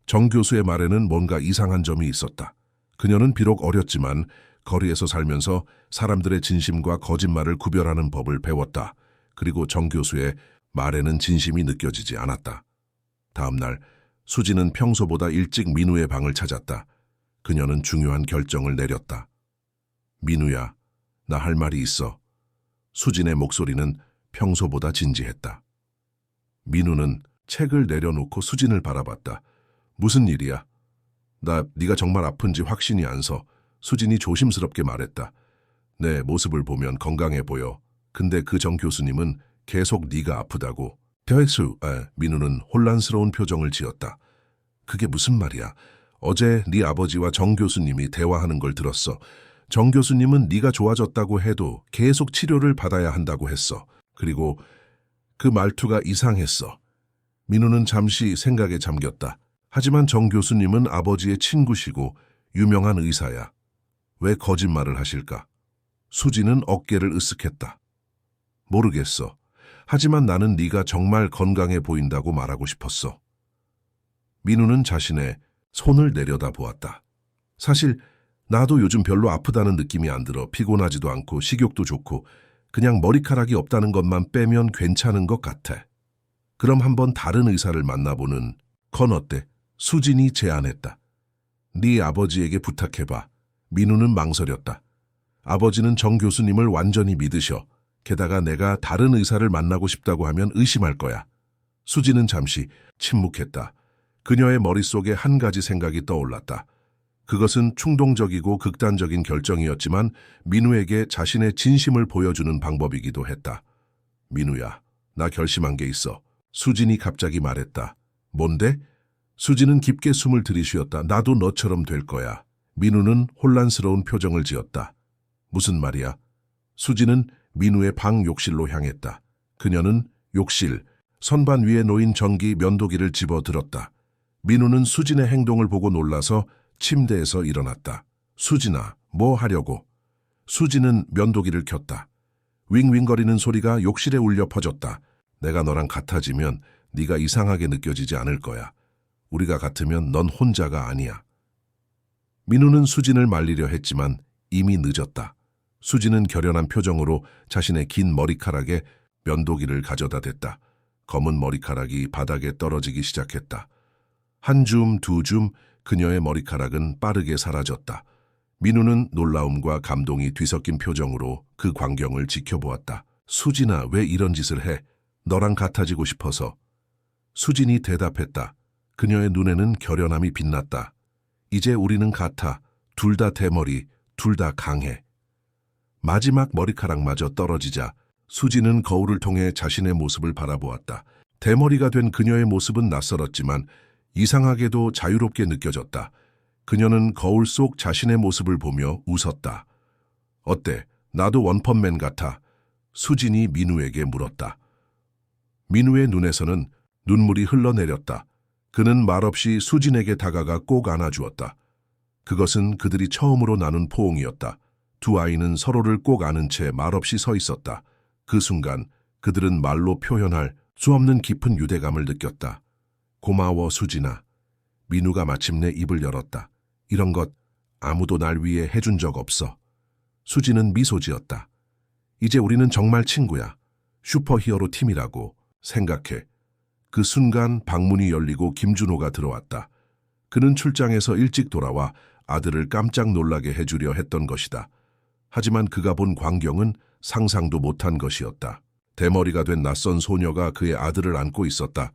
정 교수의 말에는 뭔가 이상한 점이 있었다. 그녀는 비록 어렸지만 거리에서 살면서 사람들의 진심과 거짓말을 구별하는 법을 배웠다. 그리고 정 교수의 말에는 진심이 느껴지지 않았다. 다음 날 수지는 평소보다 일찍 민우의 방을 찾았다. 그녀는 중요한 결정을 내렸다. 민우야, 나 할 말이 있어. 수진의 목소리는 평소보다 진지했다. 민우는 책을 내려놓고 수진을 바라봤다. 무슨 일이야? 네가 정말 아픈지 확신이 안 서. 수진이 조심스럽게 말했다. 내 모습을 보면 건강해 보여. 근데 그 정 교수님은 계속 네가 아프다고. 민우는 혼란스러운 표정을 지었다. 그게 무슨 말이야? 어제 네 아버지와 정 교수님이 대화하는 걸 들었어. 정 교수님은 네가 좋아졌다고 해도 계속 치료를 받아야 한다고 했어. 그리고 그 말투가 이상했어. 민우는 잠시 생각에 잠겼다. 하지만 정 교수님은 아버지의 친구시고 유명한 의사야. 왜 거짓말을 하실까? 수지는 어깨를 으쓱했다. 모르겠어. 하지만 나는 네가 정말 건강해 보인다고 말하고 싶었어. 민우는 자신의 손을 내려다 보았다. 사실 나도 요즘 별로 아프다는 느낌이 안 들어. 피곤하지도 않고 식욕도 좋고 그냥 머리카락이 없다는 것만 빼면 괜찮은 것 같아. 그럼 한번 다른 의사를 만나보는 건 어때? 수진이 제안했다. 네 아버지에게 부탁해봐. 민우는 망설였다. 아버지는 정 교수님을 완전히 믿으셔. 게다가 내가 다른 의사를 만나고 싶다고 하면 의심할 거야. 수진은 잠시 침묵했다. 그녀의 머릿속에 한 가지 생각이 떠올랐다. 그것은 충동적이고 극단적인 결정이었지만 민우에게 자신의 진심을 보여주는 방법이기도 했다. 민우야, 나 결심한 게 있어. 수진이 갑자기 말했다. 뭔데? 수진은 깊게 숨을 들이쉬었다. 나도 너처럼 될 거야. 민우는 혼란스러운 표정을 지었다. 무슨 말이야? 수진은 민우의 방 욕실로 향했다. 그녀는 욕실, 선반 위에 놓인 전기 면도기를 집어들었다. 민우는 수진의 행동을 보고 놀라서 침대에서 일어났다. 수진아, 뭐 하려고? 수진은 면도기를 켰다. 윙윙거리는 소리가 욕실에 울려 퍼졌다. 내가 너랑 같아지면 네가 이상하게 느껴지지 않을 거야. 우리가 같으면 넌 혼자가 아니야. 민우는 수진을 말리려 했지만 이미 늦었다. 수진은 결연한 표정으로 자신의 긴 머리카락에 면도기를 가져다 댔다. 검은 머리카락이 바닥에 떨어지기 시작했다. 한 줌, 두 줌, 그녀의 머리카락은 빠르게 사라졌다. 민우는 놀라움과 감동이 뒤섞인 표정으로 그 광경을 지켜보았다. 수진아, 왜 이런 짓을 해? 너랑 같아지고 싶어서. 수진이 대답했다. 그녀의 눈에는 결연함이 빛났다. 이제 우리는 같아. 둘 다 대머리, 둘 다 강해. 마지막 머리카락마저 떨어지자 수진은 거울을 통해 자신의 모습을 바라보았다. 대머리가 된 그녀의 모습은 낯설었지만 이상하게도 자유롭게 느껴졌다. 그녀는 거울 속 자신의 모습을 보며 웃었다. 어때? 나도 원펀맨 같아. 수진이 민우에게 물었다. 민우의 눈에서는 눈물이 흘러내렸다. 그는 말없이 수진에게 다가가 꼭 안아주었다. 그것은 그들이 처음으로 나눈 포옹이었다. 두 아이는 서로를 꼭 안은 채 말없이 서 있었다. 그 순간 그들은 말로 표현할 수 없는 깊은 유대감을 느꼈다. 고마워, 수진아. 민우가 마침내 입을 열었다. 이런 것 아무도 날 위해 해준 적 없어. 수진은 미소 지었다. 이제 우리는 정말 친구야. 슈퍼히어로 팀이라고 생각해. 그 순간 방문이 열리고 김준호가 들어왔다. 그는 출장에서 일찍 돌아와 아들을 깜짝 놀라게 해주려 했던 것이다. 하지만 그가 본 광경은 상상도 못한 것이었다. 대머리가 된 낯선 소녀가 그의 아들을 안고 있었다.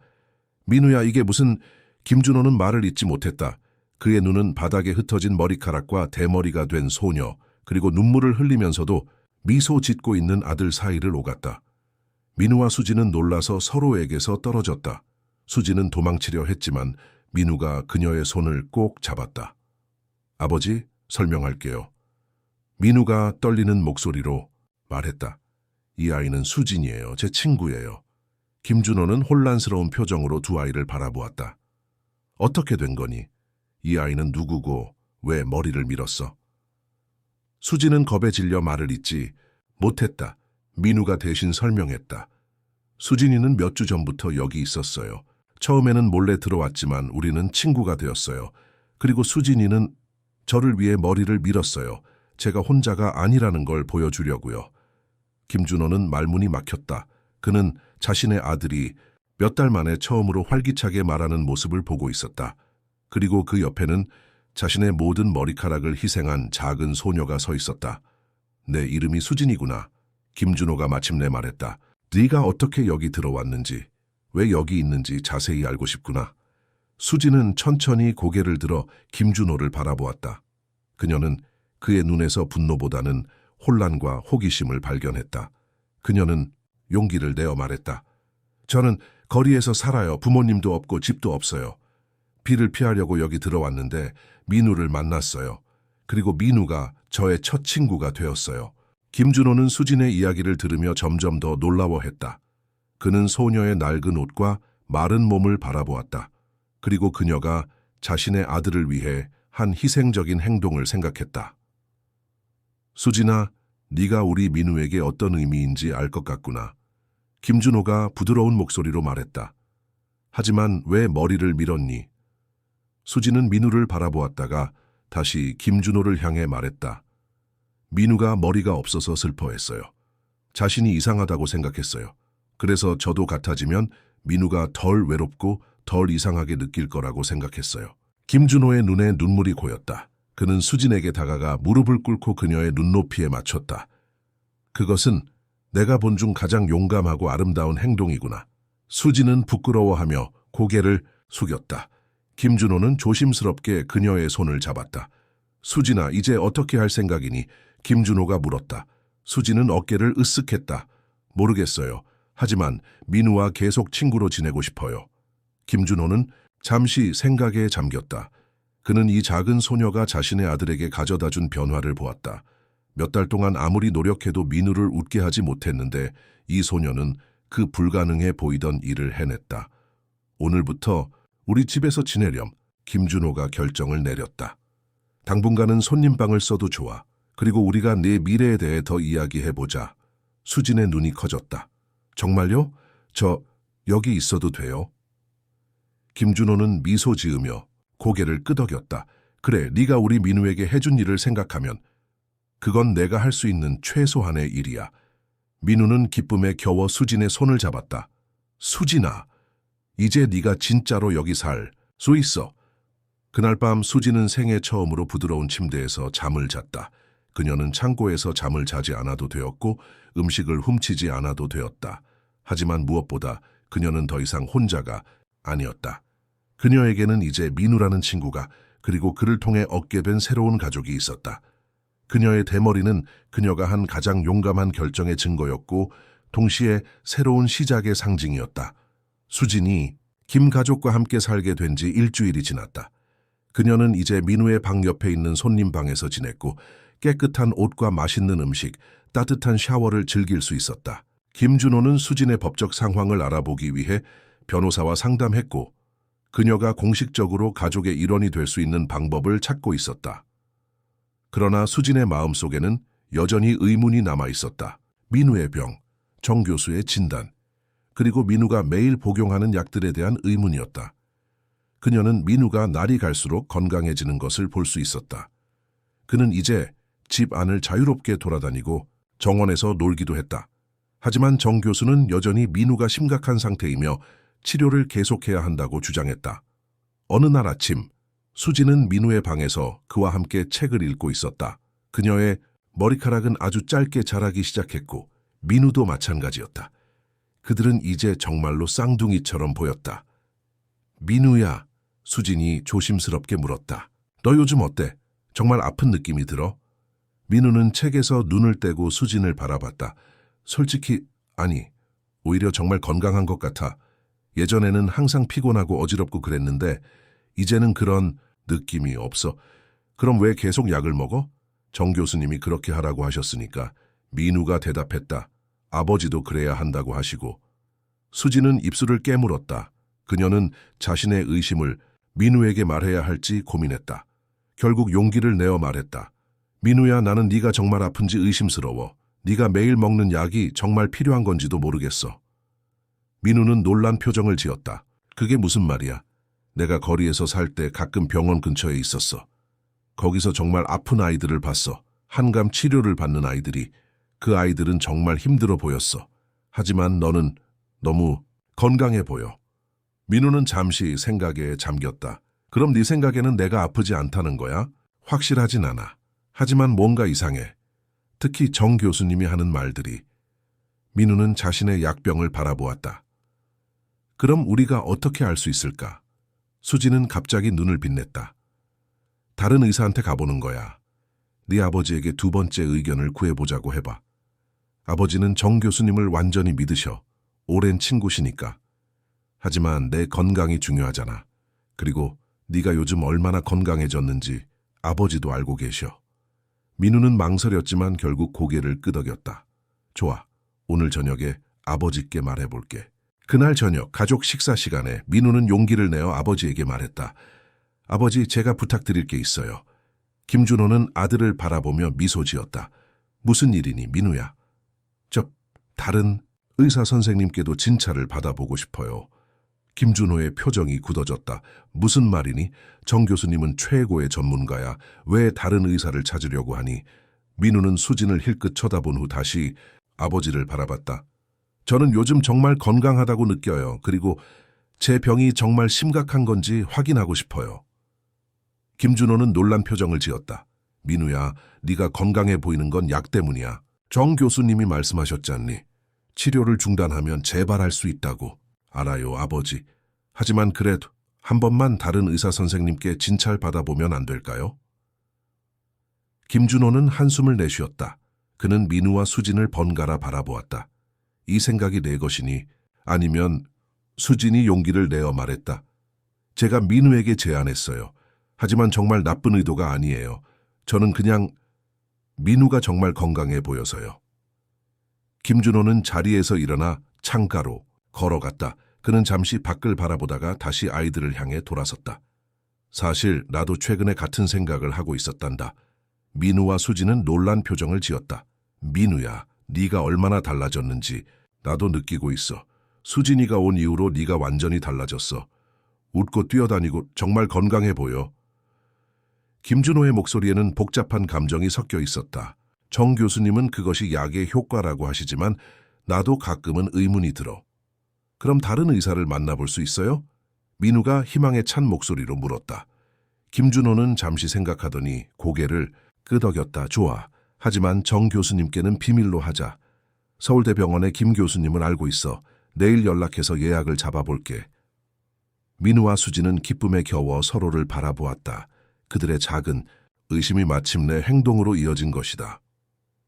민우야, 이게 무슨... 김준호는 말을 잇지 못했다. 그의 눈은 바닥에 흩어진 머리카락과 대머리가 된 소녀, 그리고 눈물을 흘리면서도 미소 짓고 있는 아들 사이를 오갔다. 민우와 수진은 놀라서 서로에게서 떨어졌다. 수진은 도망치려 했지만 민우가 그녀의 손을 꼭 잡았다. 아버지, 설명할게요. 민우가 떨리는 목소리로 말했다. 이 아이는 수진이에요. 제 친구예요. 김준호는 혼란스러운 표정으로 두 아이를 바라보았다. 어떻게 된 거니? 이 아이는 누구고 왜 머리를 밀었어? 수진은 겁에 질려 말을 잇지 못했다. 민우가 대신 설명했다. 수진이는 몇 주 전부터 여기 있었어요. 처음에는 몰래 들어왔지만 우리는 친구가 되었어요. 그리고 수진이는 저를 위해 머리를 밀었어요. 제가 혼자가 아니라는 걸 보여주려고요. 김준호는 말문이 막혔다. 그는 자신의 아들이 몇 달 만에 처음으로 활기차게 말하는 모습을 보고 있었다. 그리고 그 옆에는 자신의 모든 머리카락을 희생한 작은 소녀가 서 있었다. 내 이름이 수진이구나. 김준호가 마침내 말했다. 네가 어떻게 여기 들어왔는지, 왜 여기 있는지 자세히 알고 싶구나. 수진은 천천히 고개를 들어 김준호를 바라보았다. 그녀는 그의 눈에서 분노보다는 혼란과 호기심을 발견했다. 그녀는 용기를 내어 말했다. 저는 거리에서 살아요. 부모님도 없고 집도 없어요. 비를 피하려고 여기 들어왔는데 민우를 만났어요. 그리고 민우가 저의 첫 친구가 되었어요. 김준호는 수진의 이야기를 들으며 점점 더 놀라워했다. 그는 소녀의 낡은 옷과 마른 몸을 바라보았다. 그리고 그녀가 자신의 아들을 위해 한 희생적인 행동을 생각했다. 수진아, 네가 우리 민우에게 어떤 의미인지 알 것 같구나. 김준호가 부드러운 목소리로 말했다. 하지만 왜 머리를 밀었니? 수지는 민우를 바라보았다가 다시 김준호를 향해 말했다. 민우가 머리가 없어서 슬퍼했어요. 자신이 이상하다고 생각했어요. 그래서 저도 같아지면 민우가 덜 외롭고 덜 이상하게 느낄 거라고 생각했어요. 김준호의 눈에 눈물이 고였다. 그는 수진에게 다가가 무릎을 꿇고 그녀의 눈높이에 맞췄다. 그것은 내가 본 중 가장 용감하고 아름다운 행동이구나. 수진은 부끄러워하며 고개를 숙였다. 김준호는 조심스럽게 그녀의 손을 잡았다. 수진아, 이제 어떻게 할 생각이니? 김준호가 물었다. 수진은 어깨를 으쓱했다. 모르겠어요. 하지만 민우와 계속 친구로 지내고 싶어요. 김준호는 잠시 생각에 잠겼다. 그는 이 작은 소녀가 자신의 아들에게 가져다 준 변화를 보았다. 몇 달 동안 아무리 노력해도 민우를 웃게 하지 못했는데 이 소녀는 그 불가능해 보이던 일을 해냈다. 오늘부터 우리 집에서 지내렴. 김준호가 결정을 내렸다. 당분간은 손님방을 써도 좋아. 그리고 우리가 내 미래에 대해 더 이야기해보자. 수진의 눈이 커졌다. 정말요? 저 여기 있어도 돼요? 김준호는 미소 지으며 고개를 끄덕였다. 그래, 네가 우리 민우에게 해준 일을 생각하면 그건 내가 할 수 있는 최소한의 일이야. 민우는 기쁨에 겨워 수진의 손을 잡았다. 수진아, 이제 네가 진짜로 여기 살 수 있어. 그날 밤 수진은 생애 처음으로 부드러운 침대에서 잠을 잤다. 그녀는 창고에서 잠을 자지 않아도 되었고 음식을 훔치지 않아도 되었다. 하지만 무엇보다 그녀는 더 이상 혼자가 아니었다. 그녀에게는 이제 민우라는 친구가, 그리고 그를 통해 얻게 된 새로운 가족이 있었다. 그녀의 대머리는 그녀가 한 가장 용감한 결정의 증거였고 동시에 새로운 시작의 상징이었다. 수진이 김 가족과 함께 살게 된 지 일주일이 지났다. 그녀는 이제 민우의 방 옆에 있는 손님 방에서 지냈고 깨끗한 옷과 맛있는 음식, 따뜻한 샤워를 즐길 수 있었다. 김준호는 수진의 법적 상황을 알아보기 위해 변호사와 상담했고 그녀가 공식적으로 가족의 일원이 될 수 있는 방법을 찾고 있었다. 그러나 수진의 마음속에는 여전히 의문이 남아 있었다. 민우의 병, 정 교수의 진단, 그리고 민우가 매일 복용하는 약들에 대한 의문이었다. 그녀는 민우가 날이 갈수록 건강해지는 것을 볼 수 있었다. 그는 이제 집 안을 자유롭게 돌아다니고 정원에서 놀기도 했다. 하지만 정 교수는 여전히 민우가 심각한 상태이며 치료를 계속해야 한다고 주장했다. 어느 날 아침, 수진은 민우의 방에서 그와 함께 책을 읽고 있었다. 그녀의 머리카락은 아주 짧게 자라기 시작했고 민우도 마찬가지였다. 그들은 이제 정말로 쌍둥이처럼 보였다. 민우야, 수진이 조심스럽게 물었다. 너 요즘 어때? 정말 아픈 느낌이 들어? 민우는 책에서 눈을 떼고 수진을 바라봤다. 솔직히, 아니, 오히려 정말 건강한 것 같아. 예전에는 항상 피곤하고 어지럽고 그랬는데 이제는 그런 느낌이 없어. 그럼 왜 계속 약을 먹어? 정 교수님이 그렇게 하라고 하셨으니까. 민우가 대답했다. 아버지도 그래야 한다고 하시고. 수진은 입술을 깨물었다. 그녀는 자신의 의심을 민우에게 말해야 할지 고민했다. 결국 용기를 내어 말했다. 민우야, 나는 네가 정말 아픈지 의심스러워. 네가 매일 먹는 약이 정말 필요한 건지도 모르겠어. 민우는 놀란 표정을 지었다. 그게 무슨 말이야? 내가 거리에서 살 때 가끔 병원 근처에 있었어. 거기서 정말 아픈 아이들을 봤어. 한감 치료를 받는 아이들이. 그 아이들은 정말 힘들어 보였어. 하지만 너는 너무 건강해 보여. 민우는 잠시 생각에 잠겼다. 그럼 네 생각에는 내가 아프지 않다는 거야? 확실하진 않아. 하지만 뭔가 이상해. 특히 정 교수님이 하는 말들이. 민우는 자신의 약병을 바라보았다. 그럼 우리가 어떻게 알 수 있을까? 수진은 갑자기 눈을 빛냈다. 다른 의사한테 가보는 거야. 네 아버지에게 두 번째 의견을 구해보자고 해봐. 아버지는 정 교수님을 완전히 믿으셔. 오랜 친구시니까. 하지만 내 건강이 중요하잖아. 그리고 네가 요즘 얼마나 건강해졌는지 아버지도 알고 계셔. 민우는 망설였지만 결국 고개를 끄덕였다. 좋아, 오늘 저녁에 아버지께 말해볼게. 그날 저녁 가족 식사 시간에 민우는 용기를 내어 아버지에게 말했다. 아버지, 제가 부탁드릴 게 있어요. 김준호는 아들을 바라보며 미소 지었다. 무슨 일이니, 민우야? 다른 의사 선생님께도 진찰을 받아보고 싶어요. 김준호의 표정이 굳어졌다. 무슨 말이니? 정 교수님은 최고의 전문가야. 왜 다른 의사를 찾으려고 하니? 민우는 수진을 힐끗 쳐다본 후 다시 아버지를 바라봤다. 저는 요즘 정말 건강하다고 느껴요. 그리고 제 병이 정말 심각한 건지 확인하고 싶어요. 김준호는 놀란 표정을 지었다. 민우야, 네가 건강해 보이는 건 약 때문이야. 정 교수님이 말씀하셨잖니. 치료를 중단하면 재발할 수 있다고. 알아요, 아버지. 하지만 그래도 한 번만 다른 의사 선생님께 진찰 받아보면 안 될까요? 김준호는 한숨을 내쉬었다. 그는 민우와 수진을 번갈아 바라보았다. 이 생각이 내 것이니 아니면 수진이 용기를 내어 말했다. 제가 민우에게 제안했어요. 하지만 정말 나쁜 의도가 아니에요. 저는 그냥 민우가 정말 건강해 보여서요. 김준호는 자리에서 일어나 창가로 걸어갔다. 그는 잠시 밖을 바라보다가 다시 아이들을 향해 돌아섰다. 사실 나도 최근에 같은 생각을 하고 있었단다. 민우와 수진은 놀란 표정을 지었다. 민우야, 네가 얼마나 달라졌는지 나도 느끼고 있어. 수진이가 온 이후로 네가 완전히 달라졌어. 웃고 뛰어다니고 정말 건강해 보여. 김준호의 목소리에는 복잡한 감정이 섞여 있었다. 정 교수님은 그것이 약의 효과라고 하시지만 나도 가끔은 의문이 들어. 그럼 다른 의사를 만나볼 수 있어요? 민우가 희망에 찬 목소리로 물었다. 김준호는 잠시 생각하더니 고개를 끄덕였다. 좋아. 하지만 정 교수님께는 비밀로 하자. 서울대병원의 김 교수님은 알고 있어. 내일 연락해서 예약을 잡아볼게. 민우와 수진은 기쁨에 겨워 서로를 바라보았다. 그들의 작은 의심이 마침내 행동으로 이어진 것이다.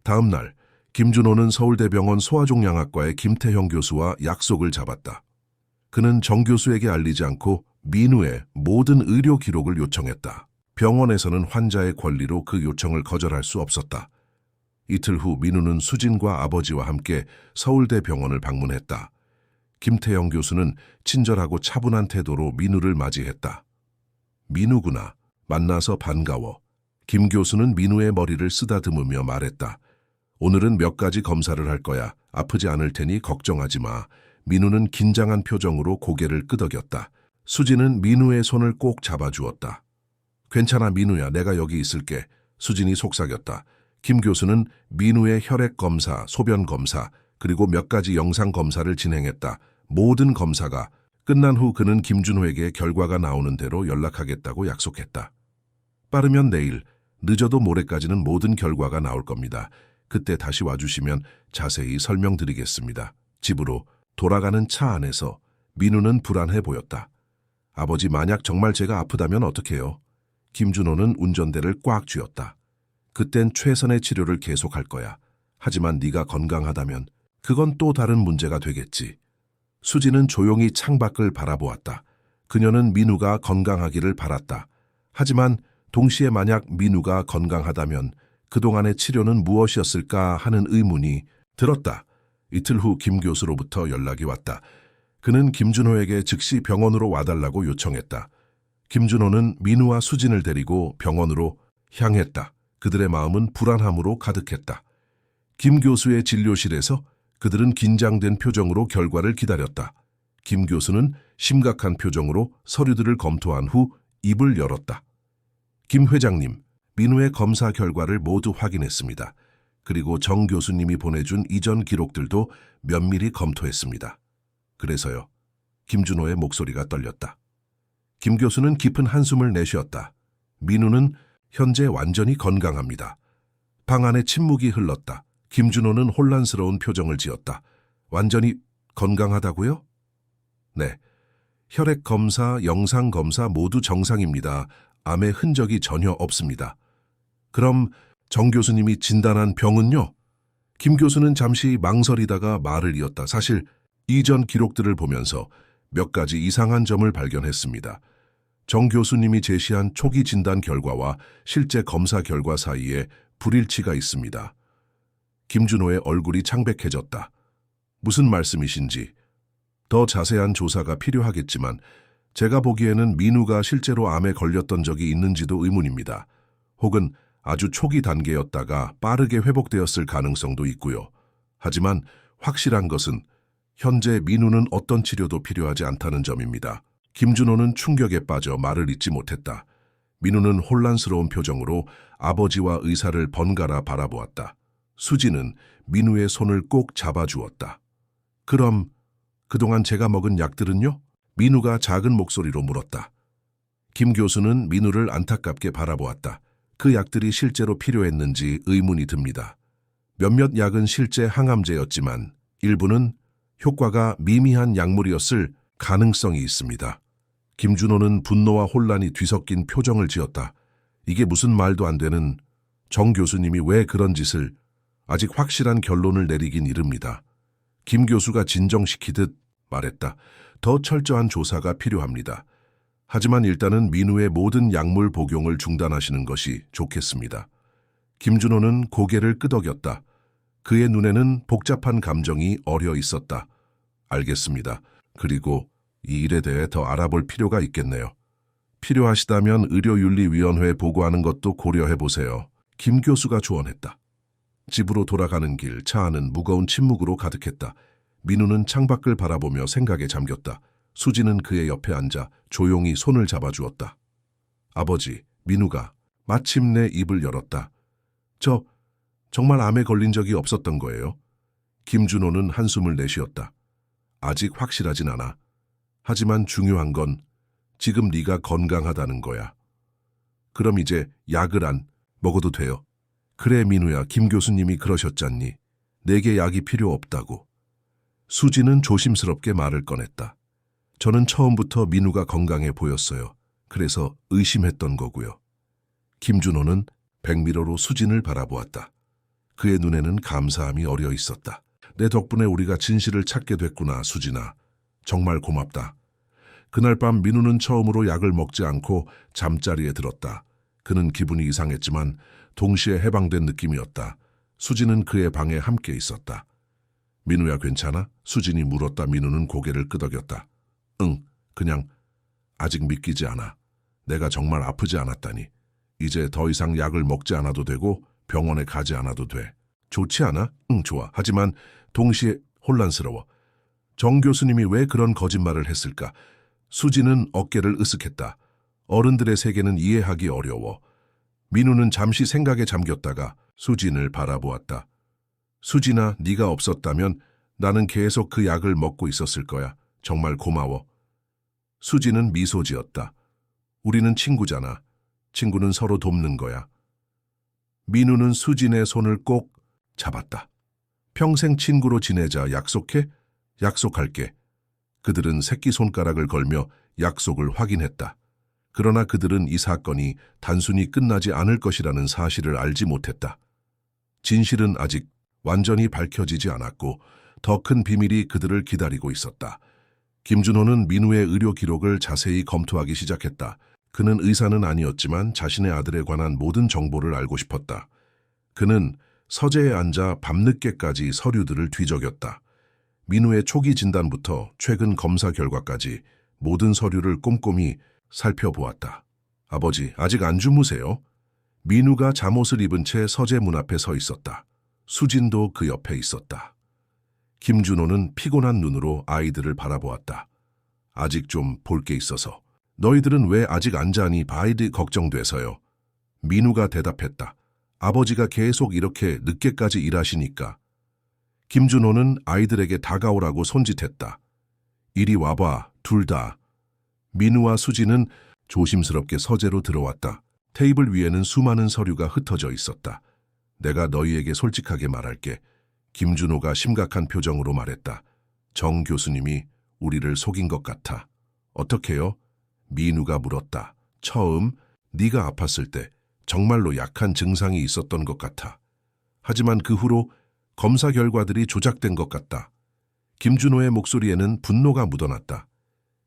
다음 날 김준호는 서울대병원 소아종양학과의 김태형 교수와 약속을 잡았다. 그는 정 교수에게 알리지 않고 민우의 모든 의료 기록을 요청했다. 병원에서는 환자의 권리로 그 요청을 거절할 수 없었다. 이틀 후 민우는 수진과 아버지와 함께 서울대병원을 방문했다. 김태형 교수는 친절하고 차분한 태도로 민우를 맞이했다. 민우구나. 만나서 반가워. 김 교수는 민우의 머리를 쓰다듬으며 말했다. 오늘은 몇 가지 검사를 할 거야. 아프지 않을 테니 걱정하지 마. 민우는 긴장한 표정으로 고개를 끄덕였다. 수진은 민우의 손을 꼭 잡아주었다. 괜찮아 민우야, 내가 여기 있을게. 수진이 속삭였다. 김 교수는 민우의 혈액 검사, 소변 검사, 그리고 몇 가지 영상 검사를 진행했다. 모든 검사가 끝난 후 그는 김준호에게 결과가 나오는 대로 연락하겠다고 약속했다. 빠르면 내일, 늦어도 모레까지는 모든 결과가 나올 겁니다. 그때 다시 와주시면 자세히 설명드리겠습니다. 집으로 돌아가는 차 안에서 민우는 불안해 보였다. 아버지, 만약 정말 제가 아프다면 어떡해요? 김준호는 운전대를 꽉 쥐었다. 그땐 최선의 치료를 계속할 거야. 하지만 네가 건강하다면 그건 또 다른 문제가 되겠지. 수진은 조용히 창밖을 바라보았다. 그녀는 민우가 건강하기를 바랐다. 하지만 동시에 만약 민우가 건강하다면 그동안의 치료는 무엇이었을까 하는 의문이 들었다. 이틀 후 김 교수로부터 연락이 왔다. 그는 김준호에게 즉시 병원으로 와달라고 요청했다. 김준호는 민우와 수진을 데리고 병원으로 향했다. 그들의 마음은 불안함으로 가득했다. 김 교수의 진료실에서 그들은 긴장된 표정으로 결과를 기다렸다. 김 교수는 심각한 표정으로 서류들을 검토한 후 입을 열었다. 김 회장님, 민우의 검사 결과를 모두 확인했습니다. 그리고 정 교수님이 보내준 이전 기록들도 면밀히 검토했습니다. 그래서요. 김준호의 목소리가 떨렸다. 김 교수는 깊은 한숨을 내쉬었다. 민우는 현재 완전히 건강합니다. 방 안에 침묵이 흘렀다. 김준호는 혼란스러운 표정을 지었다. 완전히 건강하다고요? 네. 혈액 검사, 영상 검사 모두 정상입니다. 암의 흔적이 전혀 없습니다. 그럼 정 교수님이 진단한 병은요? 김 교수는 잠시 망설이다가 말을 이었다. 사실 이전 기록들을 보면서 몇 가지 이상한 점을 발견했습니다. 정 교수님이 제시한 초기 진단 결과와 실제 검사 결과 사이에 불일치가 있습니다. 김준호의 얼굴이 창백해졌다. 무슨 말씀이신지. 더 자세한 조사가 필요하겠지만 제가 보기에는 민우가 실제로 암에 걸렸던 적이 있는지도 의문입니다. 혹은 아주 초기 단계였다가 빠르게 회복되었을 가능성도 있고요. 하지만 확실한 것은 현재 민우는 어떤 치료도 필요하지 않다는 점입니다. 김준호는 충격에 빠져 말을 잇지 못했다. 민우는 혼란스러운 표정으로 아버지와 의사를 번갈아 바라보았다. 수지는 민우의 손을 꼭 잡아주었다. 그럼 그동안 제가 먹은 약들은요? 민우가 작은 목소리로 물었다. 김 교수는 민우를 안타깝게 바라보았다. 그 약들이 실제로 필요했는지 의문이 듭니다. 몇몇 약은 실제 항암제였지만 일부는 효과가 미미한 약물이었을 가능성이 있습니다. 김준호는 분노와 혼란이 뒤섞인 표정을 지었다. 이게 무슨 말도 안 되는, 정 교수님이 왜 그런 짓을, 아직 확실한 결론을 내리긴 이릅니다. 김 교수가 진정시키듯 말했다. 더 철저한 조사가 필요합니다. 하지만 일단은 민우의 모든 약물 복용을 중단하시는 것이 좋겠습니다. 김준호는 고개를 끄덕였다. 그의 눈에는 복잡한 감정이 어려 있었다. 알겠습니다. 그리고 이 일에 대해 더 알아볼 필요가 있겠네요. 필요하시다면 의료윤리위원회에 보고하는 것도 고려해보세요. 김 교수가 조언했다. 집으로 돌아가는 길, 차 안은 무거운 침묵으로 가득했다. 민우는 창밖을 바라보며 생각에 잠겼다. 수지는 그의 옆에 앉아 조용히 손을 잡아주었다. 아버지, 민우가 마침내 입을 열었다. 저 정말 암에 걸린 적이 없었던 거예요? 김준호는 한숨을 내쉬었다. 아직 확실하진 않아. 하지만 중요한 건 지금 네가 건강하다는 거야. 그럼 이제 약을 안 먹어도 돼요? 그래 민우야, 김 교수님이 그러셨잖니. 내게 약이 필요 없다고. 수지는 조심스럽게 말을 꺼냈다. 저는 처음부터 민우가 건강해 보였어요. 그래서 의심했던 거고요. 김준호는 백미러로 수진을 바라보았다. 그의 눈에는 감사함이 어려 있었다. 내 덕분에 우리가 진실을 찾게 됐구나, 수진아. 정말 고맙다. 그날 밤 민우는 처음으로 약을 먹지 않고 잠자리에 들었다. 그는 기분이 이상했지만 동시에 해방된 느낌이었다. 수진은 그의 방에 함께 있었다. 민우야, 괜찮아? 수진이 물었다. 민우는 고개를 끄덕였다. 응, 그냥 아직 믿기지 않아. 내가 정말 아프지 않았다니. 이제 더 이상 약을 먹지 않아도 되고 병원에 가지 않아도 돼. 좋지 않아? 응, 좋아. 하지만 동시에 혼란스러워. 정 교수님이 왜 그런 거짓말을 했을까? 수지는 어깨를 으쓱했다. 어른들의 세계는 이해하기 어려워. 민우는 잠시 생각에 잠겼다가 수진을 바라보았다. 수진아, 네가 없었다면 나는 계속 그 약을 먹고 있었을 거야. 정말 고마워. 수진은 미소 지었다. 우리는 친구잖아. 친구는 서로 돕는 거야. 민우는 수진의 손을 꼭 잡았다. 평생 친구로 지내자. 약속해? 약속할게. 그들은 새끼손가락을 걸며 약속을 확인했다. 그러나 그들은 이 사건이 단순히 끝나지 않을 것이라는 사실을 알지 못했다. 진실은 아직 완전히 밝혀지지 않았고 더 큰 비밀이 그들을 기다리고 있었다. 김준호는 민우의 의료 기록을 자세히 검토하기 시작했다. 그는 의사는 아니었지만 자신의 아들에 관한 모든 정보를 알고 싶었다. 그는 서재에 앉아 밤늦게까지 서류들을 뒤적였다. 민우의 초기 진단부터 최근 검사 결과까지 모든 서류를 꼼꼼히 살펴보았다. 아버지, 아직 안 주무세요? 민우가 잠옷을 입은 채 서재 문 앞에 서 있었다. 수진도 그 옆에 있었다. 김준호는 피곤한 눈으로 아이들을 바라보았다. 아직 좀 볼 게 있어서. 너희들은 왜 아직 안 자니? 바이드 걱정돼서요. 민우가 대답했다. 아버지가 계속 이렇게 늦게까지 일하시니까. 김준호는 아이들에게 다가오라고 손짓했다. 이리 와봐, 둘 다. 민우와 수지는 조심스럽게 서재로 들어왔다. 테이블 위에는 수많은 서류가 흩어져 있었다. 내가 너희에게 솔직하게 말할게. 김준호가 심각한 표정으로 말했다. 정 교수님이 우리를 속인 것 같아. 어떻게요? 민우가 물었다. 처음 네가 아팠을 때 정말로 약한 증상이 있었던 것 같아. 하지만 그 후로 검사 결과들이 조작된 것 같다. 김준호의 목소리에는 분노가 묻어났다.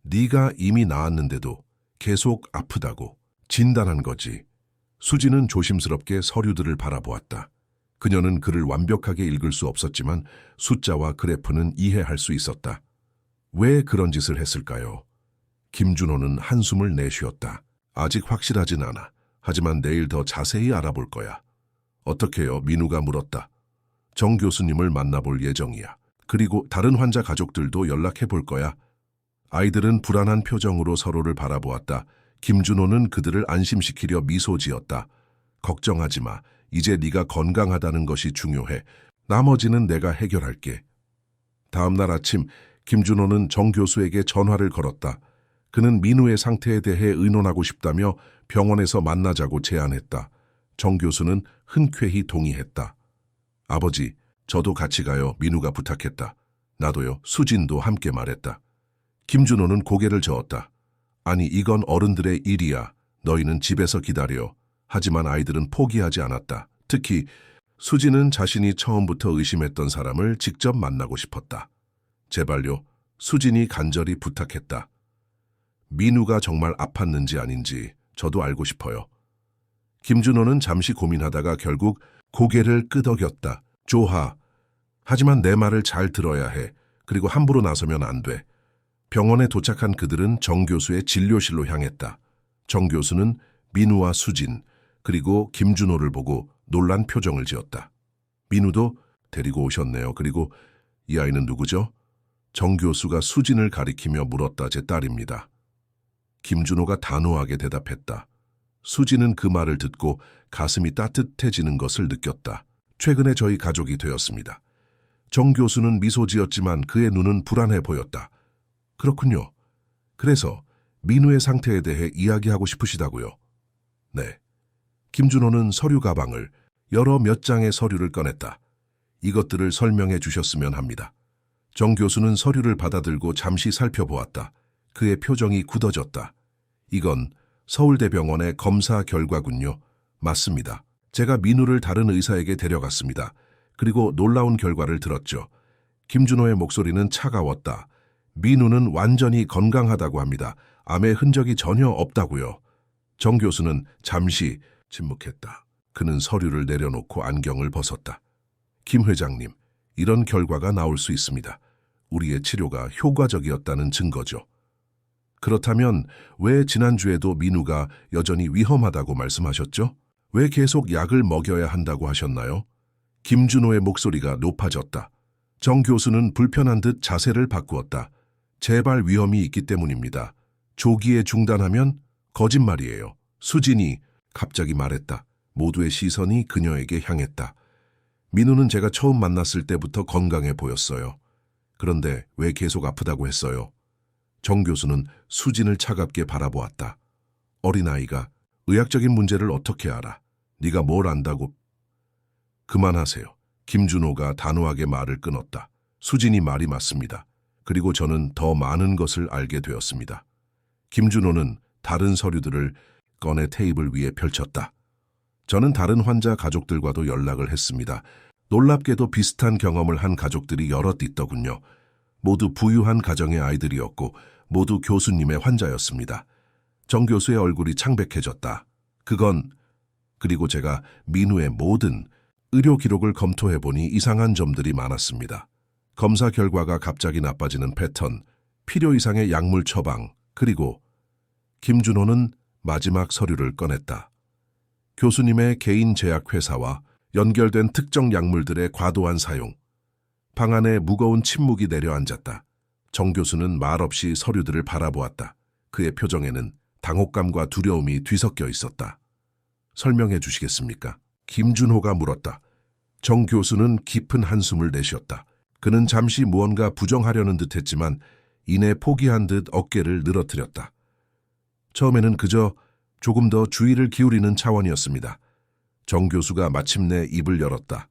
네가 이미 나았는데도 계속 아프다고 진단한 거지. 수지는 조심스럽게 서류들을 바라보았다. 그녀는 글을 완벽하게 읽을 수 없었지만 숫자와 그래프는 이해할 수 있었다. 왜 그런 짓을 했을까요? 김준호는 한숨을 내쉬었다. 아직 확실하진 않아. 하지만 내일 더 자세히 알아볼 거야. 어떻게요? 민우가 물었다. 정 교수님을 만나볼 예정이야. 그리고 다른 환자 가족들도 연락해 볼 거야. 아이들은 불안한 표정으로 서로를 바라보았다. 김준호는 그들을 안심시키려 미소 지었다. 걱정하지 마. 이제 네가 건강하다는 것이 중요해. 나머지는 내가 해결할게. 다음 날 아침 김준호는 정 교수에게 전화를 걸었다. 그는 민우의 상태에 대해 의논하고 싶다며 병원에서 만나자고 제안했다. 정 교수는 흔쾌히 동의했다. 아버지, 저도 같이 가요. 민우가 부탁했다. 나도요. 수진도 함께 말했다. 김준호는 고개를 저었다. 아니, 이건 어른들의 일이야. 너희는 집에서 기다려. 하지만 아이들은 포기하지 않았다. 특히 수진은 자신이 처음부터 의심했던 사람을 직접 만나고 싶었다. 제발요. 수진이 간절히 부탁했다. 민우가 정말 아팠는지 아닌지 저도 알고 싶어요. 김준호는 잠시 고민하다가 결국 고개를 끄덕였다. 좋아. 하지만 내 말을 잘 들어야 해. 그리고 함부로 나서면 안 돼. 병원에 도착한 그들은 정 교수의 진료실로 향했다. 정 교수는 민우와 수진, 그리고 김준호를 보고 놀란 표정을 지었다. 민우도 데리고 오셨네요. 그리고 이 아이는 누구죠? 정 교수가 수진을 가리키며 물었다. 제 딸입니다. 김준호가 단호하게 대답했다. 수진은 그 말을 듣고 가슴이 따뜻해지는 것을 느꼈다. 최근에 저희 가족이 되었습니다. 정 교수는 미소 지었지만 그의 눈은 불안해 보였다. 그렇군요. 그래서 민우의 상태에 대해 이야기하고 싶으시다고요? 네. 김준호는 서류 가방을 열어 몇 장의 서류를 꺼냈다. 이것들을 설명해 주셨으면 합니다. 정 교수는 서류를 받아들고 잠시 살펴보았다. 그의 표정이 굳어졌다. 이건 서울대병원의 검사 결과군요. 맞습니다. 제가 민우를 다른 의사에게 데려갔습니다. 그리고 놀라운 결과를 들었죠. 김준호의 목소리는 차가웠다. 민우는 완전히 건강하다고 합니다. 암의 흔적이 전혀 없다고요. 정 교수는 잠시 침묵했다. 그는 서류를 내려놓고 안경을 벗었다. 김 회장님, 이런 결과가 나올 수 있습니다. 우리의 치료가 효과적이었다는 증거죠. 그렇다면 왜 지난주에도 민우가 여전히 위험하다고 말씀하셨죠? 왜 계속 약을 먹여야 한다고 하셨나요? 김준호의 목소리가 높아졌다. 정 교수는 불편한 듯 자세를 바꾸었다. 재발 위험이 있기 때문입니다. 조기에 중단하면 거짓말이에요. 수진이 갑자기 말했다. 모두의 시선이 그녀에게 향했다. 민우는 제가 처음 만났을 때부터 건강해 보였어요. 그런데 왜 계속 아프다고 했어요? 정 교수는 수진을 차갑게 바라보았다. 어린아이가 의학적인 문제를 어떻게 알아? 네가 뭘 안다고? 그만하세요. 김준호가 단호하게 말을 끊었다. 수진이 말이 맞습니다. 그리고 저는 더 많은 것을 알게 되었습니다. 김준호는 다른 서류들을 꺼내 테이블 위에 펼쳤다. 저는 다른 환자 가족들과도 연락을 했습니다. 놀랍게도 비슷한 경험을 한 가족들이 여럿 있더군요. 모두 부유한 가정의 아이들이었고 모두 교수님의 환자였습니다. 정 교수의 얼굴이 창백해졌다. 그리고 제가 민우의 모든 의료 기록을 검토해보니 이상한 점들이 많았습니다. 검사 결과가 갑자기 나빠지는 패턴, 필요 이상의 약물 처방, 그리고 김준호는 마지막 서류를 꺼냈다. 교수님의 개인 제약회사와 연결된 특정 약물들의 과도한 사용. 방 안에 무거운 침묵이 내려앉았다. 정 교수는 말없이 서류들을 바라보았다. 그의 표정에는 당혹감과 두려움이 뒤섞여 있었다. 설명해 주시겠습니까? 김준호가 물었다. 정 교수는 깊은 한숨을 내쉬었다. 그는 잠시 무언가 부정하려는 듯 했지만 이내 포기한 듯 어깨를 늘어뜨렸다. 처음에는 그저 조금 더 주의를 기울이는 차원이었습니다. 정 교수가 마침내 입을 열었다.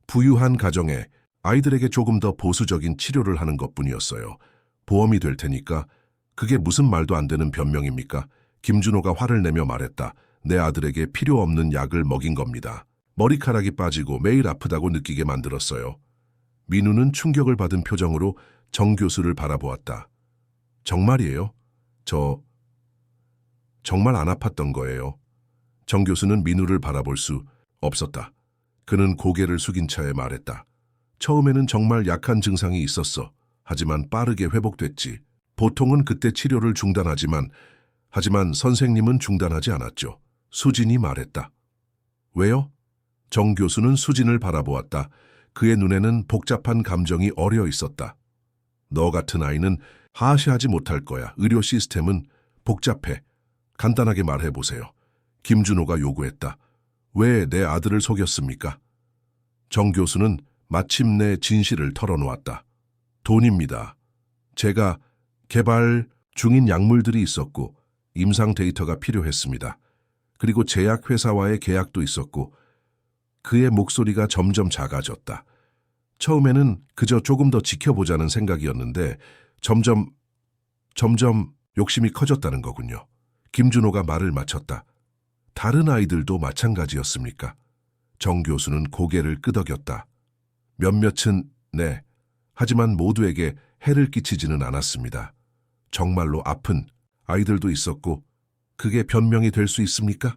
부유한 가정에 아이들에게 조금 더 보수적인 치료를 하는 것뿐이었어요. 보험이 될 테니까. 그게 무슨 말도 안 되는 변명입니까? 김준호가 화를 내며 말했다. 내 아들에게 필요 없는 약을 먹인 겁니다. 머리카락이 빠지고 매일 아프다고 느끼게 만들었어요. 민우는 충격을 받은 표정으로 정 교수를 바라보았다. 정말이에요? 저 정말 안 아팠던 거예요. 정 교수는 민우를 바라볼 수 없었다. 그는 고개를 숙인 채 말했다. 처음에는 정말 약한 증상이 있었어. 하지만 빠르게 회복됐지. 보통은 그때 치료를 중단하지만 선생님은 중단하지 않았죠. 수진이 말했다. 왜요? 정 교수는 수진을 바라보았다. 그의 눈에는 복잡한 감정이 어려 있었다. 너 같은 아이는 하시하지 못할 거야. 의료 시스템은 복잡해. 간단하게 말해보세요. 김준호가 요구했다. 왜 내 아들을 속였습니까? 정 교수는 마침내 진실을 털어놓았다. 돈입니다. 제가 개발 중인 약물들이 있었고 임상 데이터가 필요했습니다. 그리고 제약회사와의 계약도 있었고 그의 목소리가 점점 작아졌다. 처음에는 그저 조금 더 지켜보자는 생각이었는데 점점 욕심이 커졌다는 거군요. 김준호가 말을 마쳤다. 다른 아이들도 마찬가지였습니까? 정 교수는 고개를 끄덕였다. 몇몇은 네, 하지만 모두에게 해를 끼치지는 않았습니다. 정말로 아픈 아이들도 있었고 그게 변명이 될 수 있습니까?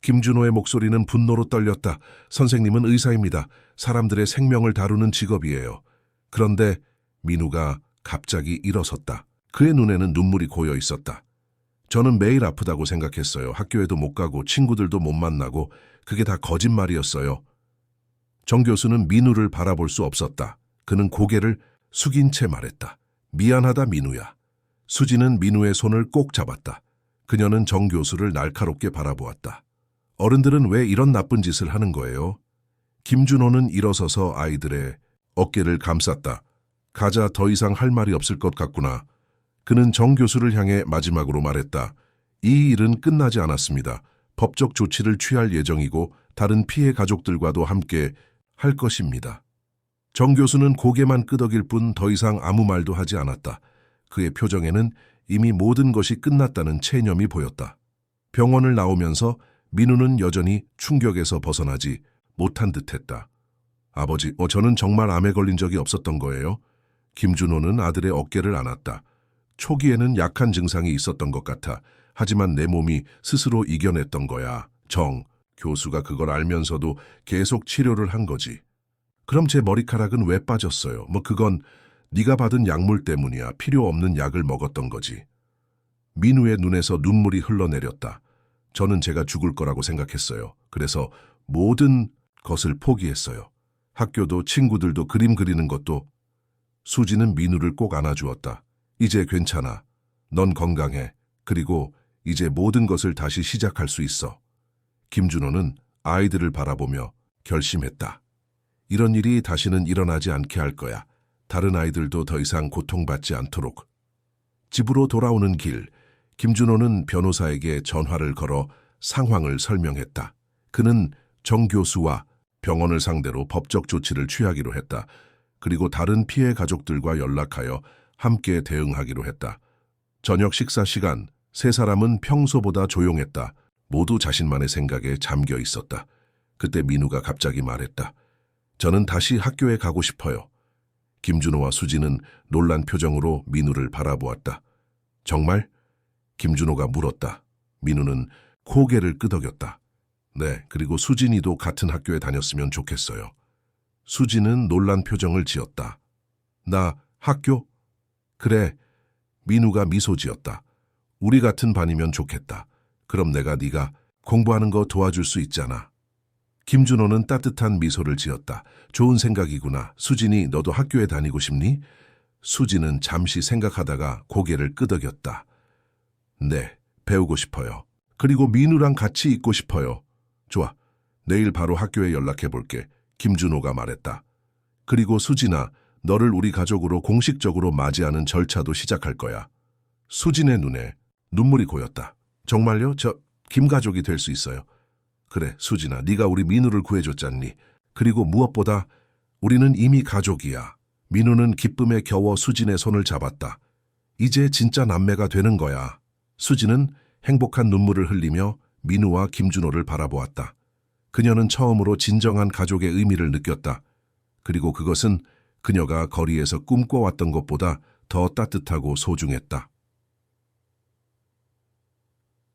김준호의 목소리는 분노로 떨렸다. 선생님은 의사입니다. 사람들의 생명을 다루는 직업이에요. 그런데 민우가 갑자기 일어섰다. 그의 눈에는 눈물이 고여 있었다. 저는 매일 아프다고 생각했어요. 학교에도 못 가고 친구들도 못 만나고 그게 다 거짓말이었어요. 정 교수는 민우를 바라볼 수 없었다. 그는 고개를 숙인 채 말했다. 미안하다 민우야. 수지는 민우의 손을 꼭 잡았다. 그녀는 정 교수를 날카롭게 바라보았다. 어른들은 왜 이런 나쁜 짓을 하는 거예요? 김준호는 일어서서 아이들의 어깨를 감쌌다. 가자, 더 이상 할 말이 없을 것 같구나. 그는 정 교수를 향해 마지막으로 말했다. 이 일은 끝나지 않았습니다. 법적 조치를 취할 예정이고 다른 피해 가족들과도 함께 할 것입니다. 정 교수는 고개만 끄덕일 뿐 더 이상 아무 말도 하지 않았다. 그의 표정에는 이미 모든 것이 끝났다는 체념이 보였다. 병원을 나오면서 민우는 여전히 충격에서 벗어나지 못한 듯했다. 아버지, 저는 정말 암에 걸린 적이 없었던 거예요. 김준호는 아들의 어깨를 안았다. 초기에는 약한 증상이 있었던 것 같아. 하지만 내 몸이 스스로 이겨냈던 거야. 정 교수가 그걸 알면서도 계속 치료를 한 거지. 그럼 제 머리카락은 왜 빠졌어요? 그건 네가 받은 약물 때문이야. 필요 없는 약을 먹었던 거지. 민우의 눈에서 눈물이 흘러내렸다. 저는 제가 죽을 거라고 생각했어요. 그래서 모든 것을 포기했어요. 학교도 친구들도 그림 그리는 것도. 수지는 민우를 꼭 안아주었다. 이제 괜찮아. 넌 건강해. 그리고 이제 모든 것을 다시 시작할 수 있어. 김준호는 아이들을 바라보며 결심했다. 이런 일이 다시는 일어나지 않게 할 거야. 다른 아이들도 더 이상 고통받지 않도록. 집으로 돌아오는 길, 김준호는 변호사에게 전화를 걸어 상황을 설명했다. 그는 정 교수와 병원을 상대로 법적 조치를 취하기로 했다. 그리고 다른 피해 가족들과 연락하여 함께 대응하기로 했다. 저녁 식사 시간, 세 사람은 평소보다 조용했다. 모두 자신만의 생각에 잠겨 있었다. 그때 민우가 갑자기 말했다. 저는 다시 학교에 가고 싶어요. 김준호와 수지는 놀란 표정으로 민우를 바라보았다. 정말? 김준호가 물었다. 민우는 고개를 끄덕였다. 네, 그리고 수진이도 같은 학교에 다녔으면 좋겠어요. 수지는 놀란 표정을 지었다. 나 학교? 그래. 민우가 미소 지었다. 우리 같은 반이면 좋겠다. 그럼 내가 네가 공부하는 거 도와줄 수 있잖아. 김준호는 따뜻한 미소를 지었다. 좋은 생각이구나. 수진이 너도 학교에 다니고 싶니? 수지는 잠시 생각하다가 고개를 끄덕였다. 네, 배우고 싶어요. 그리고 민우랑 같이 있고 싶어요. 좋아, 내일 바로 학교에 연락해볼게. 김준호가 말했다. 그리고 수진아, 너를 우리 가족으로 공식적으로 맞이하는 절차도 시작할 거야. 수진의 눈에 눈물이 고였다. 정말요? 저 김가족이 될 수 있어요. 그래, 수진아, 네가 우리 민우를 구해줬잖니. 그리고 무엇보다 우리는 이미 가족이야. 민우는 기쁨에 겨워 수진의 손을 잡았다. 이제 진짜 남매가 되는 거야. 수진은 행복한 눈물을 흘리며 민우와 김준호를 바라보았다. 그녀는 처음으로 진정한 가족의 의미를 느꼈다. 그리고 그것은 그녀가 거리에서 꿈꿔왔던 것보다 더 따뜻하고 소중했다.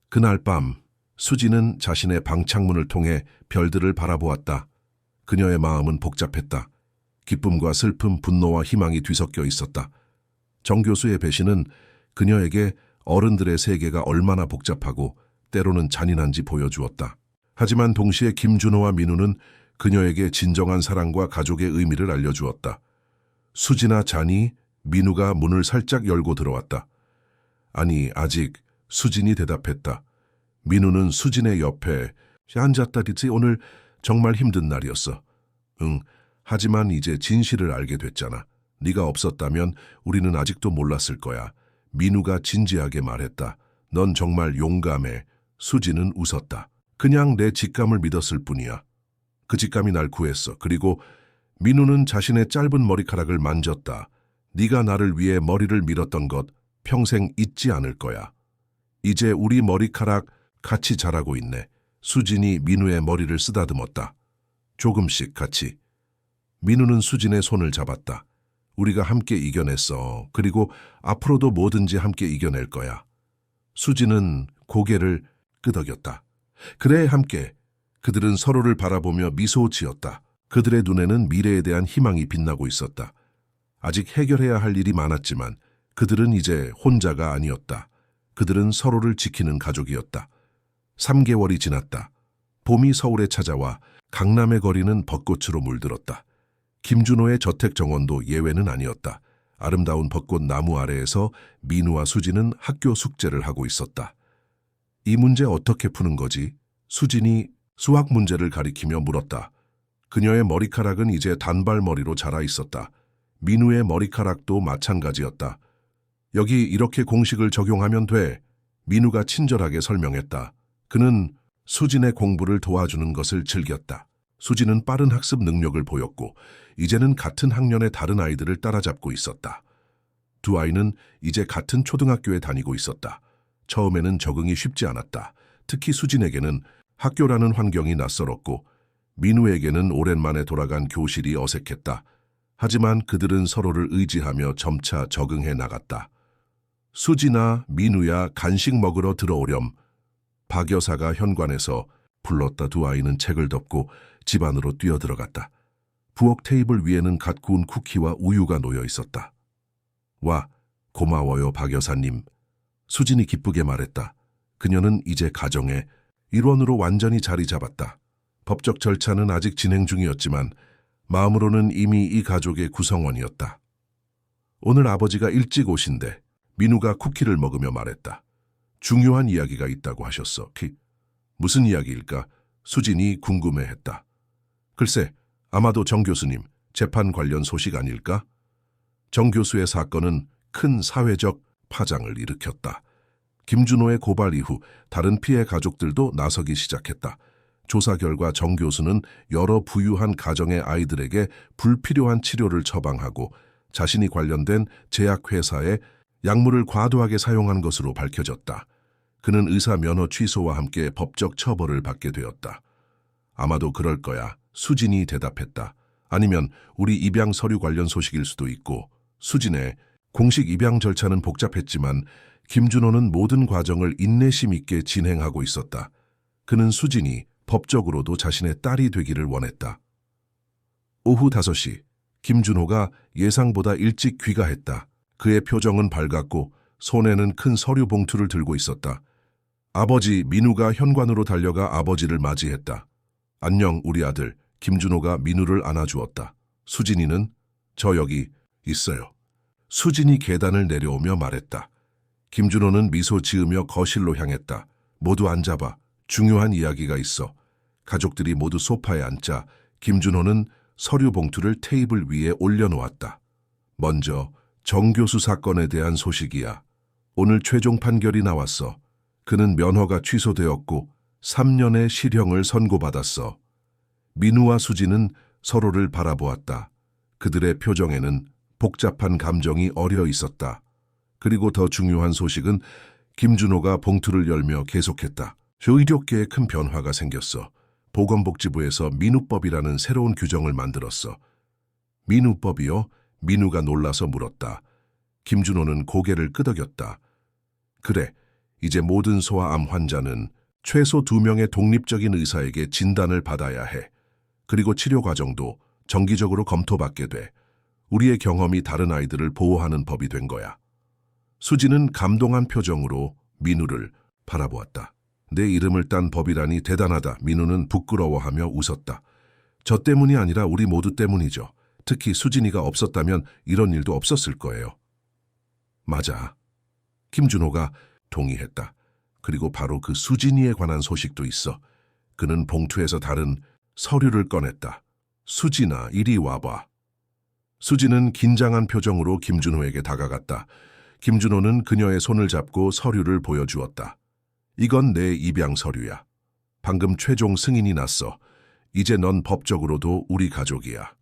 그날 밤, 수지는 자신의 방창문을 통해 별들을 바라보았다. 그녀의 마음은 복잡했다. 기쁨과 슬픔, 분노와 희망이 뒤섞여 있었다. 정 교수의 배신은 그녀에게 어른들의 세계가 얼마나 복잡하고 때로는 잔인한지 보여주었다. 하지만 동시에 김준호와 민우는 그녀에게 진정한 사랑과 가족의 의미를 알려주었다. 수지나 자니? 민우가 문을 살짝 열고 들어왔다. 아니, 아직. 수진이 대답했다. 민우는 수진의 옆에 앉았다리지. 오늘 정말 힘든 날이었어. 응, 하지만 이제 진실을 알게 됐잖아. 네가 없었다면 우리는 아직도 몰랐을 거야. 민우가 진지하게 말했다. 넌 정말 용감해. 수진은 웃었다. 그냥 내 직감을 믿었을 뿐이야. 그 직감이 날 구했어. 그리고 민우는 자신의 짧은 머리카락을 만졌다. 네가 나를 위해 머리를 밀었던 것 평생 잊지 않을 거야. 이제 우리 머리카락 같이 자라고 있네. 수진이 민우의 머리를 쓰다듬었다. 조금씩 같이. 민우는 수진의 손을 잡았다. 우리가 함께 이겨냈어. 그리고 앞으로도 뭐든지 함께 이겨낼 거야. 수진은 고개를 끄덕였다. 그래, 함께. 그들은 서로를 바라보며 미소 지었다. 그들의 눈에는 미래에 대한 희망이 빛나고 있었다. 아직 해결해야 할 일이 많았지만 그들은 이제 혼자가 아니었다. 그들은 서로를 지키는 가족이었다. 3개월이 지났다. 봄이 서울에 찾아와 강남의 거리는 벚꽃으로 물들었다. 김준호의 저택 정원도 예외는 아니었다. 아름다운 벚꽃 나무 아래에서 민우와 수진은 학교 숙제를 하고 있었다. 이 문제 어떻게 푸는 거지? 수진이 수학 문제를 가리키며 물었다. 그녀의 머리카락은 이제 단발머리로 자라 있었다. 민우의 머리카락도 마찬가지였다. 여기 이렇게 공식을 적용하면 돼. 민우가 친절하게 설명했다. 그는 수진의 공부를 도와주는 것을 즐겼다. 수진은 빠른 학습 능력을 보였고 이제는 같은 학년의 다른 아이들을 따라잡고 있었다. 두 아이는 이제 같은 초등학교에 다니고 있었다. 처음에는 적응이 쉽지 않았다. 특히 수진에게는 학교라는 환경이 낯설었고 민우에게는 오랜만에 돌아간 교실이 어색했다. 하지만 그들은 서로를 의지하며 점차 적응해 나갔다. 수진아, 민우야, 간식 먹으러 들어오렴. 박 여사가 현관에서 불렀다. 두 아이는 책을 덮고 집 안으로 뛰어들어갔다. 부엌 테이블 위에는 갓 구운 쿠키와 우유가 놓여 있었다. 와, 고마워요, 박 여사님. 수진이 기쁘게 말했다. 그녀는 이제 가정의 일원으로 완전히 자리 잡았다. 법적 절차는 아직 진행 중이었지만 마음으로는 이미 이 가족의 구성원이었다. 오늘 아버지가 일찍 오신대. 민우가 쿠키를 먹으며 말했다. 중요한 이야기가 있다고 하셨어. 무슨 이야기일까? 수진이 궁금해했다. 글쎄, 아마도 정 교수님, 재판 관련 소식 아닐까? 정 교수의 사건은 큰 사회적 파장을 일으켰다. 김준호의 고발 이후 다른 피해 가족들도 나서기 시작했다. 조사 결과 정 교수는 여러 부유한 가정의 아이들에게 불필요한 치료를 처방하고 자신이 관련된 제약회사에 약물을 과도하게 사용한 것으로 밝혀졌다. 그는 의사 면허 취소와 함께 법적 처벌을 받게 되었다. 아마도 그럴 거야. 수진이 대답했다. 아니면 우리 입양 서류 관련 소식일 수도 있고. 수진의 공식 입양 절차는 복잡했지만 김준호는 모든 과정을 인내심 있게 진행하고 있었다. 그는 수진이 법적으로도 자신의 딸이 되기를 원했다. 오후 5시, 김준호가 예상보다 일찍 귀가했다. 그의 표정은 밝았고 손에는 큰 서류 봉투를 들고 있었다. 아버지 민우가 현관으로 달려가 아버지를 맞이했다. 안녕, 우리 아들. 김준호가 민우를 안아주었다. 수진이는? 저 여기 있어요. 수진이 계단을 내려오며 말했다. 김준호는 미소 지으며 거실로 향했다. 모두 앉아봐. 중요한 이야기가 있어. 가족들이 모두 소파에 앉자 김준호는 서류 봉투를 테이블 위에 올려놓았다. 먼저 정 교수 사건에 대한 소식이야. 오늘 최종 판결이 나왔어. 그는 면허가 취소되었고 3년의 실형을 선고받았어. 민우와 수진은 서로를 바라보았다. 그들의 표정에는 복잡한 감정이 어려 있었다. 그리고 더 중요한 소식은 김준호가 봉투를 열며 계속했다. 의료계에 큰 변화가 생겼어. 보건복지부에서 민우법이라는 새로운 규정을 만들었어. 민우법이요? 민우가 놀라서 물었다. 김준호는 고개를 끄덕였다. 그래, 이제 모든 소아암 환자는 최소 2명의 독립적인 의사에게 진단을 받아야 해. 그리고 치료 과정도 정기적으로 검토받게 돼. 우리의 경험이 다른 아이들을 보호하는 법이 된 거야. 수지는 감동한 표정으로 민우를 바라보았다. 내 이름을 딴 법이라니 대단하다. 민우는 부끄러워하며 웃었다. 저 때문이 아니라 우리 모두 때문이죠. 특히 수진이가 없었다면 이런 일도 없었을 거예요. 맞아. 김준호가 동의했다. 그리고 바로 그 수진이에 관한 소식도 있어. 그는 봉투에서 다른 서류를 꺼냈다. 수진아, 이리 와봐. 수진은 긴장한 표정으로 김준호에게 다가갔다. 김준호는 그녀의 손을 잡고 서류를 보여주었다. 이건 내 입양 서류야. 방금 최종 승인이 났어. 이제 넌 법적으로도 우리 가족이야.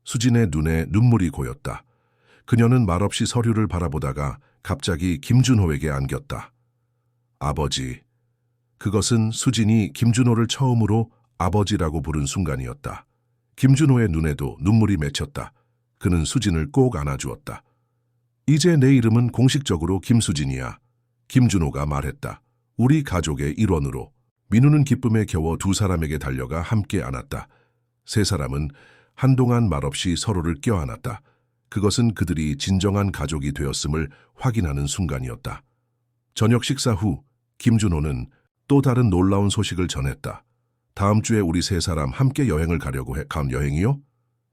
수진의 눈에 눈물이 고였다. 그녀는 말없이 서류를 바라보다가 갑자기 김준호에게 안겼다. 아버지. 그것은 수진이 김준호를 처음으로 아버지라고 부른 순간이었다. 김준호의 눈에도 눈물이 맺혔다. 그는 수진을 꼭 안아주었다. 이제 내 이름은 공식적으로 김수진이야. 김준호가 말했다. 우리 가족의 일원으로. 민우는 기쁨에 겨워 두 사람에게 달려가 함께 안았다. 세 사람은 한동안 말없이 서로를 껴안았다. 그것은 그들이 진정한 가족이 되었음을 확인하는 순간이었다. 저녁 식사 후 김준호는 또 다른 놀라운 소식을 전했다. 다음 주에 우리 세 사람 함께 여행을 가려고 해. 간 여행이요?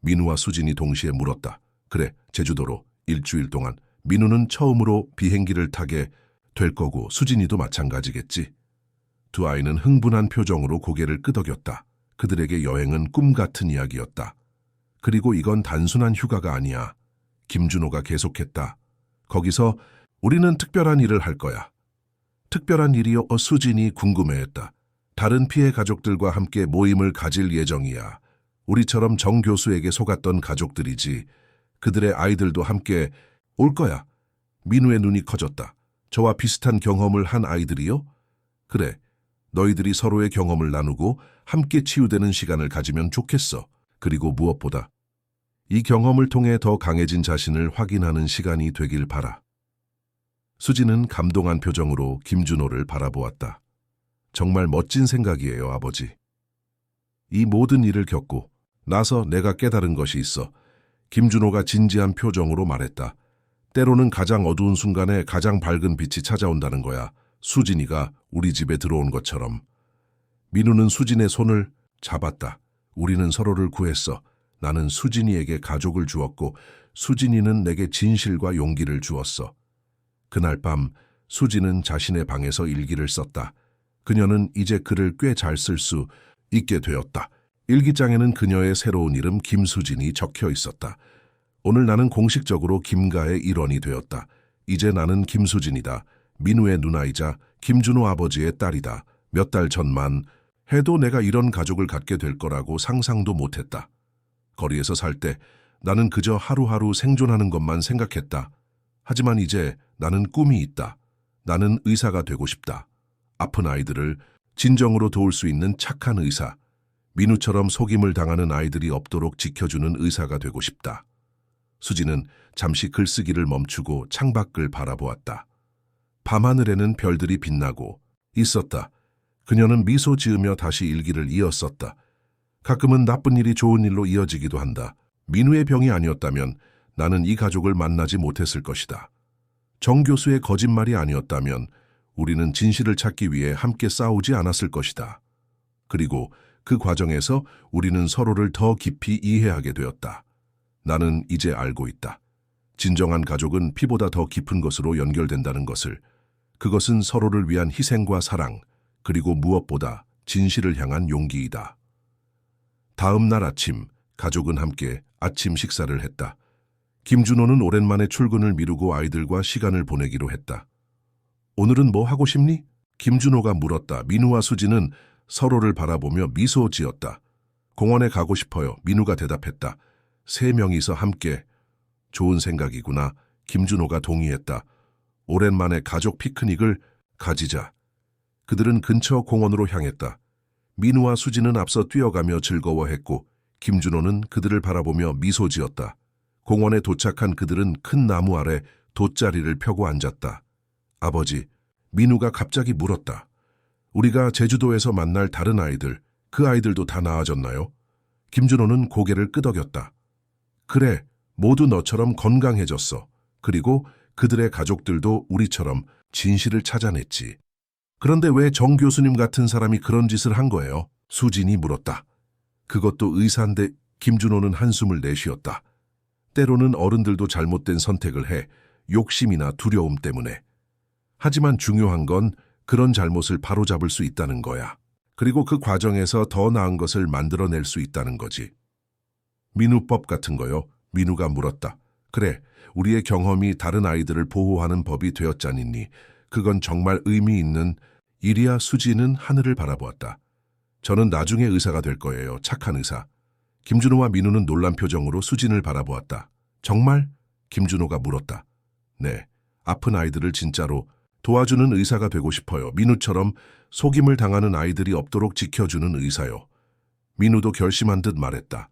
민우와 수진이 동시에 물었다. 그래, 제주도로 일주일 동안. 민우는 처음으로 비행기를 타게 될 거고 수진이도 마찬가지겠지. 두 아이는 흥분한 표정으로 고개를 끄덕였다. 그들에게 여행은 꿈 같은 이야기였다. 그리고 이건 단순한 휴가가 아니야. 김준호가 계속했다. 거기서 우리는 특별한 일을 할 거야. 특별한 일이요? 수진이 궁금해했다. 다른 피해 가족들과 함께 모임을 가질 예정이야. 우리처럼 정 교수에게 속았던 가족들이지. 그들의 아이들도 함께 올 거야. 민우의 눈이 커졌다. 저와 비슷한 경험을 한 아이들이요? 그래, 너희들이 서로의 경험을 나누고 함께 치유되는 시간을 가지면 좋겠어. 그리고 무엇보다 이 경험을 통해 더 강해진 자신을 확인하는 시간이 되길 바라. 수진은 감동한 표정으로 김준호를 바라보았다. 정말 멋진 생각이에요, 아버지. 이 모든 일을 겪고 나서 내가 깨달은 것이 있어. 김준호가 진지한 표정으로 말했다. 때로는 가장 어두운 순간에 가장 밝은 빛이 찾아온다는 거야. 수진이가 우리 집에 들어온 것처럼. 민우는 수진의 손을 잡았다. 우리는 서로를 구했어. 나는 수진이에게 가족을 주었고 수진이는 내게 진실과 용기를 주었어. 그날 밤 수진은 자신의 방에서 일기를 썼다. 그녀는 이제 글을 꽤 잘 쓸 수 있게 되었다. 일기장에는 그녀의 새로운 이름 김수진이 적혀 있었다. 오늘 나는 공식적으로 김가의 일원이 되었다. 이제 나는 김수진이다. 민우의 누나이자 김준호 아버지의 딸이다. 몇 달 전만 해도 내가 이런 가족을 갖게 될 거라고 상상도 못했다. 거리에서 살 때 나는 그저 하루하루 생존하는 것만 생각했다. 하지만 이제 나는 꿈이 있다. 나는 의사가 되고 싶다. 아픈 아이들을 진정으로 도울 수 있는 착한 의사. 민우처럼 속임을 당하는 아이들이 없도록 지켜주는 의사가 되고 싶다. 수지는 잠시 글쓰기를 멈추고 창밖을 바라보았다. 밤하늘에는 별들이 빛나고 있었다. 그녀는 미소 지으며 다시 일기를 이었었다. 가끔은 나쁜 일이 좋은 일로 이어지기도 한다. 민우의 병이 아니었다면 나는 이 가족을 만나지 못했을 것이다. 정 교수의 거짓말이 아니었다면 우리는 진실을 찾기 위해 함께 싸우지 않았을 것이다. 그리고 그 과정에서 우리는 서로를 더 깊이 이해하게 되었다. 나는 이제 알고 있다. 진정한 가족은 피보다 더 깊은 것으로 연결된다는 것을. 그것은 서로를 위한 희생과 사랑, 그리고 무엇보다 진실을 향한 용기이다. 다음 날 아침, 가족은 함께 아침 식사를 했다. 김준호는 오랜만에 출근을 미루고 아이들과 시간을 보내기로 했다. 오늘은 뭐 하고 싶니? 김준호가 물었다. 민우와 수지는 서로를 바라보며 미소 지었다. 공원에 가고 싶어요. 민우가 대답했다. 세 명이서 함께. 좋은 생각이구나. 김준호가 동의했다. 오랜만에 가족 피크닉을 가지자. 그들은 근처 공원으로 향했다. 민우와 수지는 앞서 뛰어가며 즐거워했고 김준호는 그들을 바라보며 미소 지었다. 공원에 도착한 그들은 큰 나무 아래 돗자리를 펴고 앉았다. 아버지, 민우가 갑자기 물었다. 우리가 제주도에서 만날 다른 아이들, 그 아이들도 다 나아졌나요? 김준호는 고개를 끄덕였다. 그래, 모두 너처럼 건강해졌어. 그리고 그들의 가족들도 우리처럼 진실을 찾아냈지. 그런데 왜 정 교수님 같은 사람이 그런 짓을 한 거예요? 수진이 물었다. 그것도 의사인데. 김준호는 한숨을 내쉬었다. 때로는 어른들도 잘못된 선택을 해, 욕심이나 두려움 때문에. 하지만 중요한 건 그런 잘못을 바로잡을 수 있다는 거야. 그리고 그 과정에서 더 나은 것을 만들어낼 수 있다는 거지. 민우법 같은 거요? 민우가 물었다. 그래, 우리의 경험이 다른 아이들을 보호하는 법이 되었잖니. 그건 정말 의미 있는 일이야. 수지는 하늘을 바라보았다. 저는 나중에 의사가 될 거예요. 착한 의사. 김준호와 민우는 놀란 표정으로 수진을 바라보았다. 정말? 김준호가 물었다. 네, 아픈 아이들을 진짜로 도와주는 의사가 되고 싶어요. 민우처럼 속임을 당하는 아이들이 없도록 지켜주는 의사요. 민우도 결심한 듯 말했다.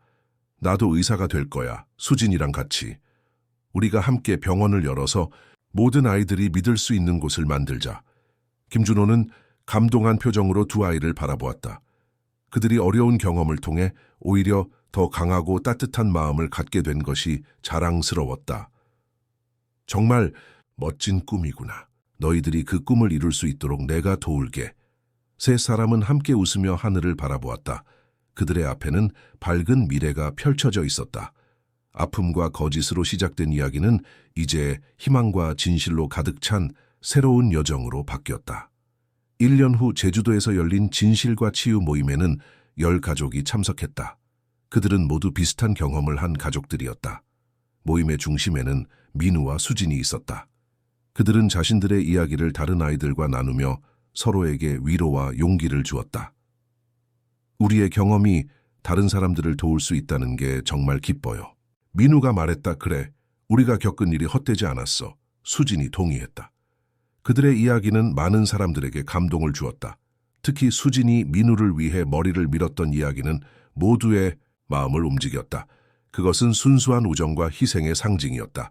나도 의사가 될 거야. 수진이랑 같이. 우리가 함께 병원을 열어서 모든 아이들이 믿을 수 있는 곳을 만들자. 김준호는 감동한 표정으로 두 아이를 바라보았다. 그들이 어려운 경험을 통해 오히려 더 강하고 따뜻한 마음을 갖게 된 것이 자랑스러웠다. 정말 멋진 꿈이구나. 너희들이 그 꿈을 이룰 수 있도록 내가 도울게. 세 사람은 함께 웃으며 하늘을 바라보았다. 그들의 앞에는 밝은 미래가 펼쳐져 있었다. 아픔과 거짓으로 시작된 이야기는 이제 희망과 진실로 가득 찬 새로운 여정으로 바뀌었다. 1년 후 제주도에서 열린 진실과 치유 모임에는 10가족이 참석했다. 그들은 모두 비슷한 경험을 한 가족들이었다. 모임의 중심에는 민우와 수진이 있었다. 그들은 자신들의 이야기를 다른 아이들과 나누며 서로에게 위로와 용기를 주었다. 우리의 경험이 다른 사람들을 도울 수 있다는 게 정말 기뻐요. 민우가 말했다. 그래, 우리가 겪은 일이 헛되지 않았어. 수진이 동의했다. 그들의 이야기는 많은 사람들에게 감동을 주었다. 특히 수진이 민우를 위해 머리를 밀었던 이야기는 모두의 마음을 움직였다. 그것은 순수한 우정과 희생의 상징이었다.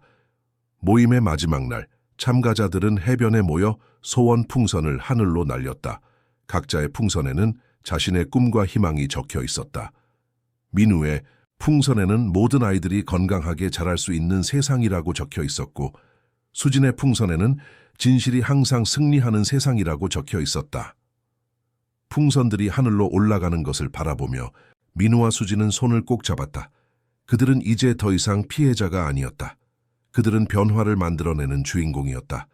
모임의 마지막 날, 참가자들은 해변에 모여 소원 풍선을 하늘로 날렸다. 각자의 풍선에는 자신의 꿈과 희망이 적혀 있었다. 민우의 풍선에는 모든 아이들이 건강하게 자랄 수 있는 세상이라고 적혀 있었고, 수진의 풍선에는 진실이 항상 승리하는 세상이라고 적혀 있었다. 풍선들이 하늘로 올라가는 것을 바라보며 민우와 수진은 손을 꼭 잡았다. 그들은 이제 더 이상 피해자가 아니었다. 그들은 변화를 만들어내는 주인공이었다.